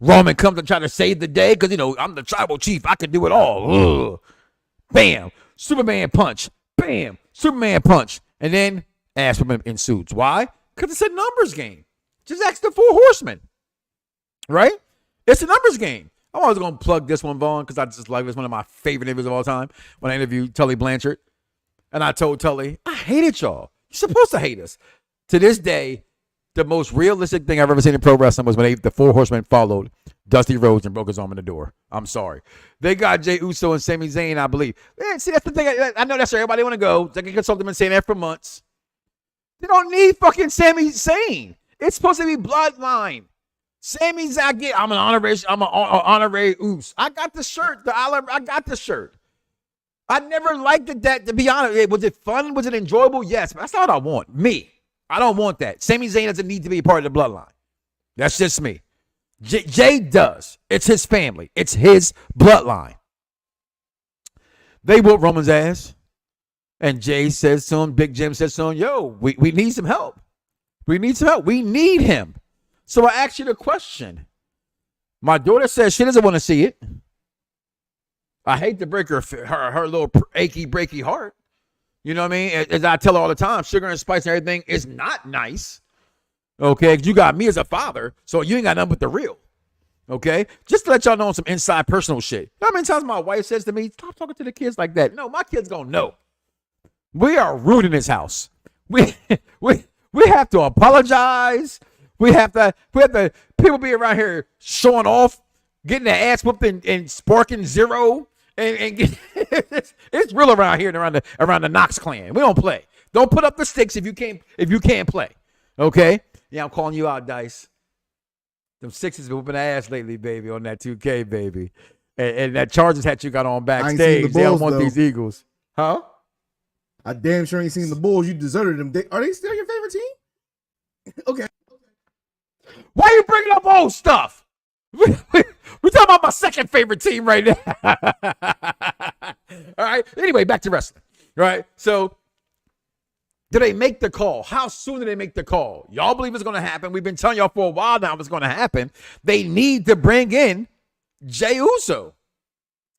Roman comes and try to save the day because, I'm the tribal chief. I can do it all. Ugh. Bam. Superman punch. Bam. Superman punch. And then ass whooping ensues. Why? Because it's a numbers game. Just ask the 4 horsemen. Right? It's a numbers game. I'm always going to plug this one, Vaughn, because I just like it. It's one of my favorite interviews of all time. When I interviewed Tully Blanchard. And I told Tully, I hated y'all. You're supposed to hate us. To this day, the most realistic thing I've ever seen in pro wrestling was when the 4 horsemen followed Dusty Rhodes and broke his arm in the door. I'm sorry. They got Jey Uso and Sami Zayn, I believe. Man, see, that's the thing. I know that's where everybody want to go. They can consult them and say that for months. They don't need fucking Sami Zayn. It's supposed to be bloodline. Sami Zayn, I'm an honorary Uso. I got the shirt. I got the shirt. I never liked that, to be honest. Was it fun? Was it enjoyable? Yes, but that's not what I want. Me. I don't want that. Sami Zayn doesn't need to be a part of the bloodline. That's just me. Jay does. It's his family. It's his bloodline. They whoop Roman's ass. And Jay says to him, Big Jim says to him, yo, we need some help. We need some help. We need him. So I asked you the question. My daughter says she doesn't want to see it. I hate to break her little achy, breaky heart. You know what I mean? As I tell her all the time, sugar and spice and everything is not nice. Okay? You got me as a father, so you ain't got nothing but the real. Okay? Just to let y'all know some inside personal shit. You know how many times my wife says to me, stop talking to the kids like that. No, my kids gonna know. We are ruining this house. We have to apologize. We have to people be around here showing off, getting their ass whooped and sparking zero. And it's real around here and around the Knoxxx clan. We don't play. Don't put up the sticks if you can't play. Okay? Yeah, I'm calling you out, Dice. Them Sixers been whooping ass lately, baby, on that 2K, baby. And that Chargers hat you got on backstage. They don't want these Eagles. Huh? I damn sure ain't seen the Bulls. You deserted them. Are they still your favorite team? Okay. Why are you bringing up old stuff? We're talking about my second favorite team right now. All right. Anyway, back to wrestling. All right. So, do they make the call? How soon do they make the call? Y'all believe it's going to happen. We've been telling y'all for a while now it's going to happen. They need to bring in Jey Uso.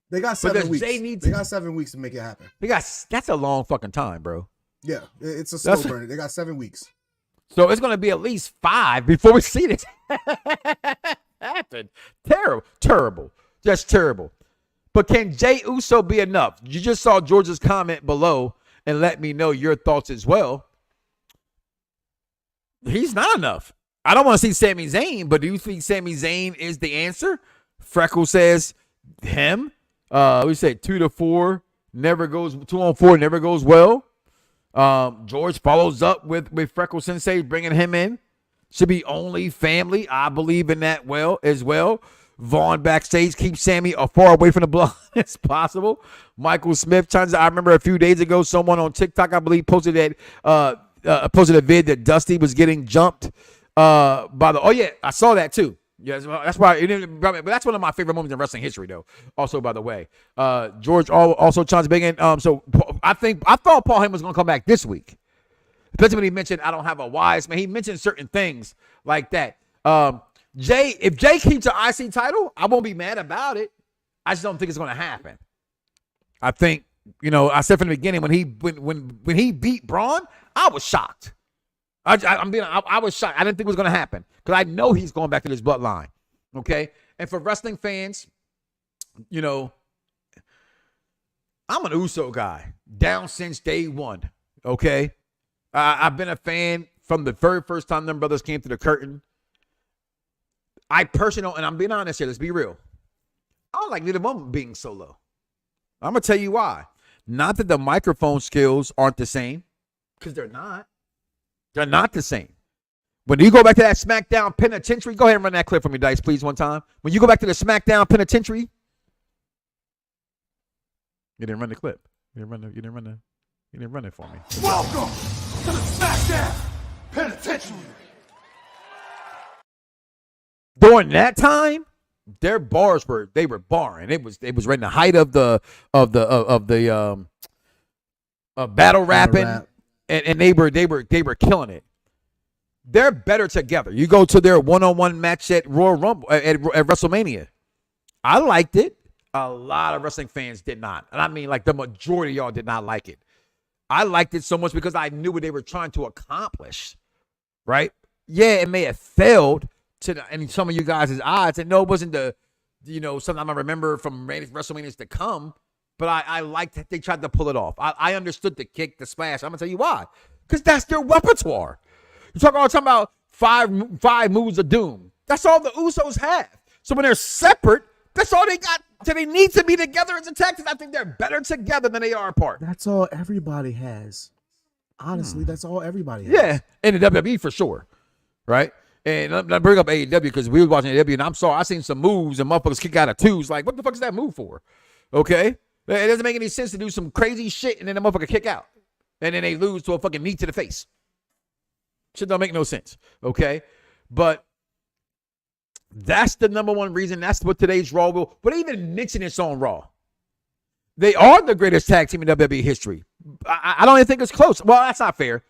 They got 7 weeks. They got 7 weeks to make it happen. That's a long fucking time, bro. Yeah. It's a slow burn. They got 7 weeks. So, it's going to be at least 5 before we see this happen. Terrible. Just terrible. But can Jey Uso be enough? You just saw George's comment below and let me know your thoughts as well. He's not enough. I don't want to see Sami Zayn, but do you think Sami Zayn is the answer? Freckle says him. We say 2 on 4 never goes well. George follows up with Freckle Sensei bringing him in. Should be only family. I believe in that as well. Vaughn backstage, keep Sammy as far away from the block as possible. Michael Smith, I remember a few days ago, someone on TikTok, I believe, posted posted a vid that Dusty was getting jumped by the. Oh yeah, I saw that too. Yeah, that's why. But that's one of my favorite moments in wrestling history, though. Also, by the way, George also chimes big in. So I thought Paul Heyman was gonna come back this week, especially when he mentioned I don't have a wise man. He mentioned certain things like that. If Jay keeps the IC title, I won't be mad about it. I just don't think it's gonna happen. I think I said from the beginning when he beat Braun, I was shocked. I was shocked. I didn't think it was going to happen because I know he's going back to this bloodline. Okay. And for wrestling fans, I'm an Uso guy down since day one. Okay. I've been a fan from the very first time them brothers came to the curtain. I personally, and I'm being honest here, let's be real. I don't like neither one of them being solo. I'm going to tell you why. Not that the microphone skills aren't the same, because they're not. They're not the same. When you go back to that SmackDown Penitentiary, go ahead and run that clip for me, Dice, please, one time. When you go back to the SmackDown Penitentiary, you didn't run the clip. You didn't run it for me. Welcome to the Smackdown Penitentiary. During that time, their bars were barring. It was right in the height of the battle rapping. And they were killing it. They're better together. You go to their one-on-one match at Royal Rumble at WrestleMania. I liked it. A lot of wrestling fans did not. And I mean, like, the majority of y'all did not like it. I liked it so much because I knew what they were trying to accomplish. Right? Yeah, it may have failed in some of you guys' eyes. And no, it wasn't something I remember from WrestleManias to come. But I liked that they tried to pull it off. I understood the kick, the splash. I'm going to tell you why. Because that's their repertoire. You talk all the time about five moves of doom. That's all the Usos have. So when they're separate, that's all they got. So they need to be together as a tag team. I think they're better together than they are apart. That's all everybody has. Honestly, that's all everybody has. Yeah, in the WWE for sure. Right? And I bring up AEW because we were watching AEW, and I'm sorry, I seen some moves and motherfuckers kick out of twos. Like, what the fuck is that move for? Okay? It doesn't make any sense to do some crazy shit and then the motherfucker kick out. And then they lose to a fucking knee to the face. Shit don't make no sense. Okay? But that's the number one reason. That's what today's Raw will. But even mention this on Raw. They are the greatest tag team in WWE history. I don't even think it's close. Well, that's not fair.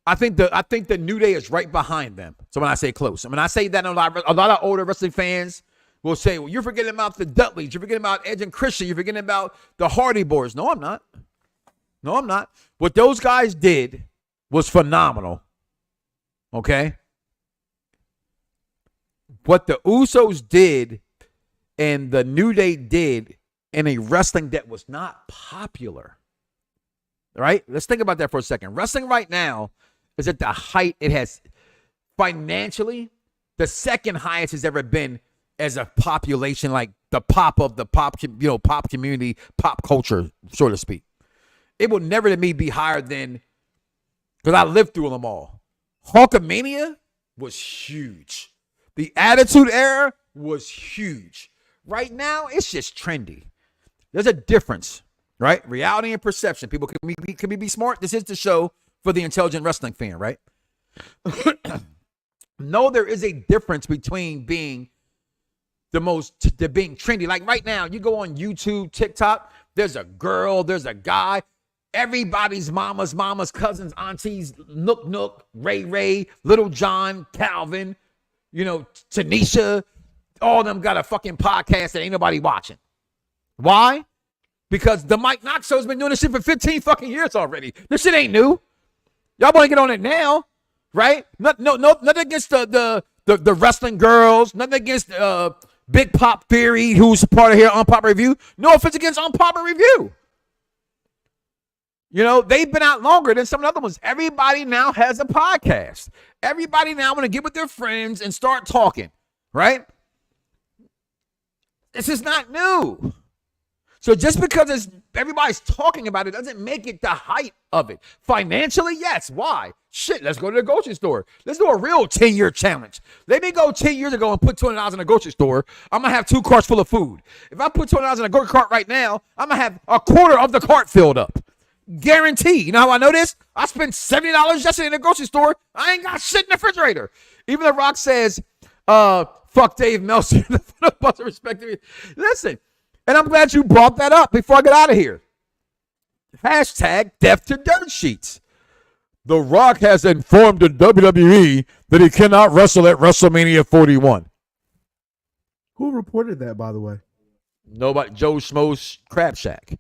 I think the New Day is right behind them. So when I say close, I mean I say that a lot of older wrestling fans will say, well, you're forgetting about the Dudleys. You're forgetting about Edge and Christian. You're forgetting about the Hardy Boys. No, I'm not. No, I'm not. What those guys did was phenomenal. Okay? What the Usos did and the New Day did in a wrestling that was not popular. Right? Let's think about that for a second. Wrestling right now is at the height it has financially, the second highest it's ever been as a population, like the pop community, pop culture, so to speak. It will never to me be higher than, because I lived through them all. Hulkamania was huge. The Attitude Era was huge. Right now, it's just trendy. There's a difference, right? Reality and perception. People can be smart. This is the show for the intelligent wrestling fan, right? No, there is a difference between being being trendy. Like right now, you go on YouTube, TikTok, there's a girl, there's a guy, everybody's mama's cousins, aunties, Nook, Ray, Little John, Calvin, Tanisha, all of them got a fucking podcast that ain't nobody watching. Why? Because the Mike Knoxxx Show's been doing this shit for 15 fucking years already. This shit ain't new. Y'all want to get on it now, right? Nothing against the wrestling girls, nothing against Big Pop Theory, who's part of here on Pop Review. No offense against on Pop Review. They've been out longer than some of the other ones. Everybody now has a podcast. Everybody now want to get with their friends and start talking, right? This is not new. So just because everybody's talking about it doesn't make it the height of it. Financially, yes. Why? Shit, let's go to the grocery store. Let's do a real 10-year challenge. Let me go 10 years ago and put $200 in a grocery store. I'm going to have 2 carts full of food. If I put $200 in a grocery cart right now, I'm going to have a quarter of the cart filled up. Guarantee. You know how I know this? I spent $70 yesterday in the grocery store. I ain't got shit in the refrigerator. Even The Rock says, fuck Dave Meltzer. Listen. And I'm glad you brought that up before I get out of here. Hashtag death to dirt sheets. The Rock has informed the WWE that he cannot wrestle at WrestleMania 41. Who reported that, by the way? Nobody. Joe Schmo's Crab Shack.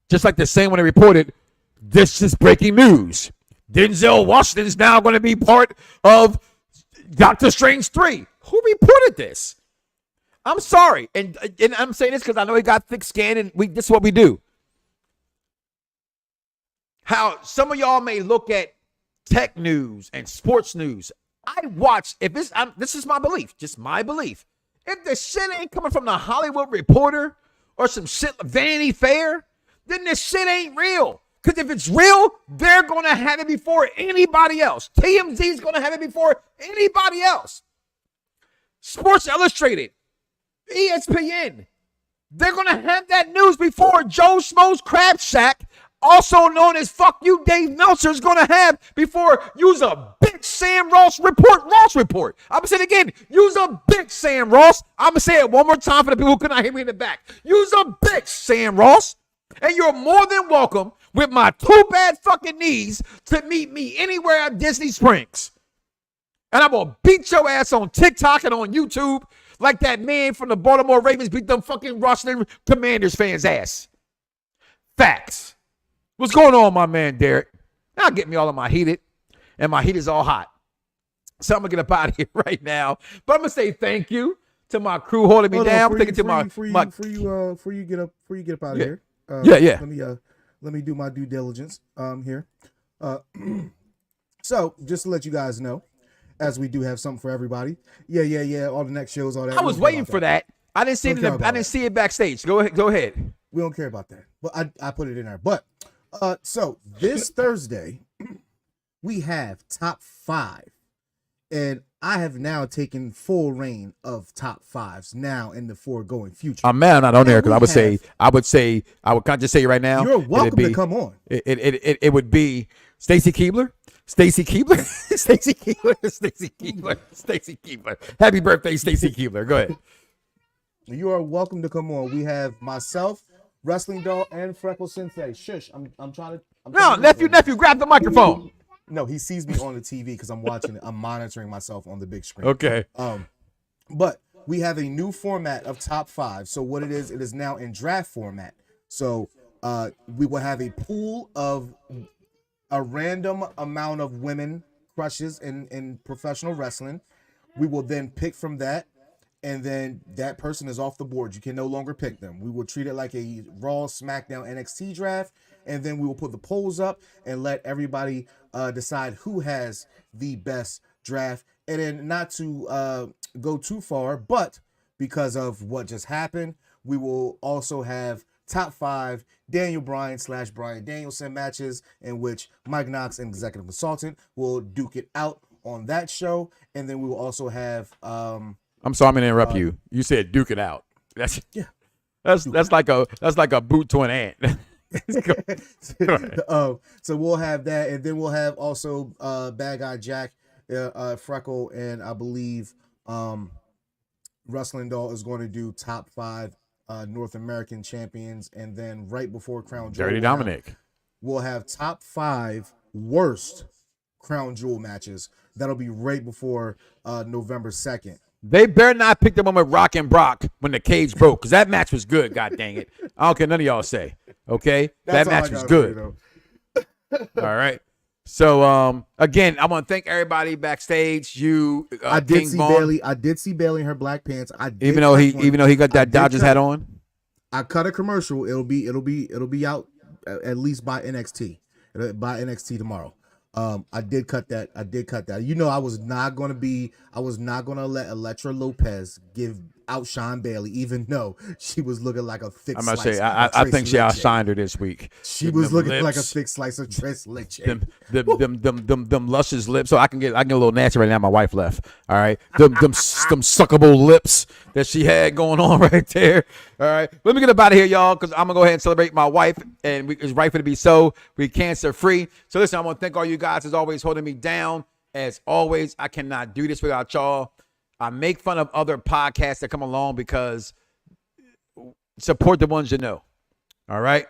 Just like the same when they reported, this is breaking news. Denzel Washington's now going to be part of Doctor Strange 3. Who reported this? I'm sorry, and I'm saying this because I know he got thick skin, and this is what we do. How some of y'all may look at tech news and sports news. I watch, this is my belief, just my belief. If the shit ain't coming from the Hollywood Reporter or some shit like Vanity Fair, then this shit ain't real. Because if it's real, they're going to have it before anybody else. TMZ's going to have it before anybody else. Sports Illustrated. ESPN, they're going to have that news before Joe Schmo's Crab Shack, also known as Fuck You Dave Meltzer, is going to have before use a bitch Sam Ross report. I'm going to say it again. Use a bitch Sam Ross. I'm going to say it one more time for the people who could not hear me in the back. Use a bitch Sam Ross. And you're more than welcome with my 2 bad fucking knees to meet me anywhere at Disney Springs. And I'm going to beat your ass on TikTok and on YouTube like that man from the Baltimore Ravens beat them fucking Washington Commanders fans' ass. Facts. What's going on, my man Derek? Now get me all of my heated, and my heat is all hot. So I'm going to get up out of here right now. But I'm going to say thank you to my crew holding me down. Before you get up out of here. Let me do my due diligence here. So just to let you guys know, as we do have something for everybody. Yeah. All the next shows, all that. I was waiting for that. I didn't see it. I didn't see it backstage. Go ahead. We don't care about that. But I put it in there. But so this Thursday, we have top 5, and I have now taken full reign of top 5s now in the foregoing future. I'm mad not on there because I would just say right now. You're welcome to come on. It would be Stacy Keibler. Happy birthday, Stacy Keibler. Go ahead. You are welcome to come on. We have myself, Wrestling Doll, and Freckle Sensei. Shush, I'm trying to. Nephew, grab the microphone. No, he sees me on the TV because I'm watching it. I'm monitoring myself on the big screen. Okay. But we have a new format of top 5. So what it is now in draft format. So we will have a pool of a random amount of women crushes in professional wrestling. We will then pick from that, and then that person is off the board. You can no longer pick them. We will treat it like a Raw, SmackDown, NXT draft, and then we will put the polls up and let everybody decide who has the best draft. And then not to go too far, but because of what just happened, we will also have top 5 Daniel Bryan / Bryan Danielson matches in which Mike Knoxxx and executive consultant will duke it out on that show. And then we will also have I'm sorry, I'm gonna interrupt you. You said duke it out. That's like a boot to an ant. So we'll have that, and then we'll have also Bad Guy Jack, Freckle, and I believe Wrestling Doll is going to do top 5 North American champions, and then right before Crown Jewel, Dirty Dominic, we'll have top 5 worst Crown Jewel matches. That'll be right before November 2nd. They better not pick the one with Rock and Brock when the cage broke, because that match was good. God dang it! I don't care none of y'all say. Okay, that match was good. All right. So again, I want to thank everybody backstage. You, I did see Bailey in her black pants. Even though he got that Dodgers hat on. I cut a commercial. It'll be out at least by NXT. By NXT tomorrow. I did cut that. You know, I was not gonna let Elektra Lopez give outshine Bailey, even though she was looking like a thick I'm slice. gonna say I think she outshined her this week. She was looking like a thick slice of Tres Leche. Them luscious lips. So I can get a little nasty right now. My wife left. All right. Them suckable lips that she had going on right there. All right. Let me get up out of here, y'all, because I'm gonna go ahead and celebrate my wife, and it's rightful to be so. We cancer free. So listen, I want to thank all you guys as always holding me down. As always, I cannot do this without y'all. I make fun of other podcasts that come along because support the ones you know. All right.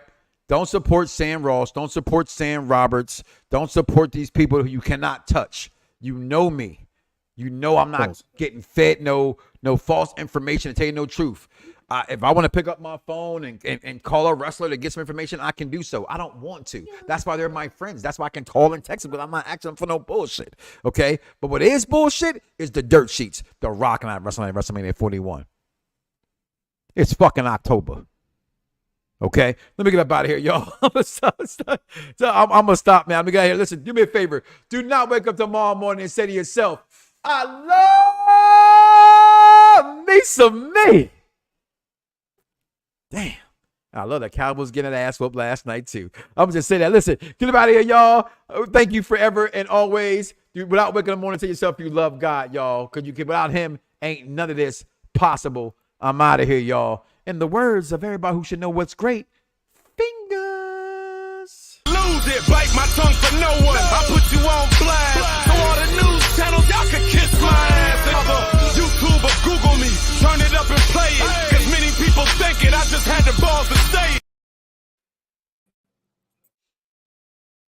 Don't support Sam Ross. Don't support Sam Roberts. Don't support these people who you cannot touch. You know me. You know I'm not getting fed no false information to tell you no truth. If I want to pick up my phone and call a wrestler to get some information, I can do so. I don't want to. That's why they're my friends. That's why I can call and text them, but I'm not asking them for no bullshit. Okay? But what is bullshit is the dirt sheets. The Rock and I wrestling at WrestleMania 41. It's fucking October. Okay? Let me get up out of here, y'all. I'm going to stop, man. Let me get out of here. Listen, do me a favor. Do not wake up tomorrow morning and say to yourself, I love me some me. Damn. I love that Cowboys getting an ass whooped last night, too. I'm just saying that. Listen, get up out of here, y'all. Thank you forever and always. Without waking up in the morning, tell yourself you love God, y'all. Because without him, ain't none of this possible. I'm out of here, y'all. In the words of everybody who should know what's great, fingers. Lose it, bite my tongue for no one. I put you on blast. So all the news channels, y'all can kiss my ass. Other YouTube or Google me. Turn it up and play it. Cause many people think it. I just had the balls to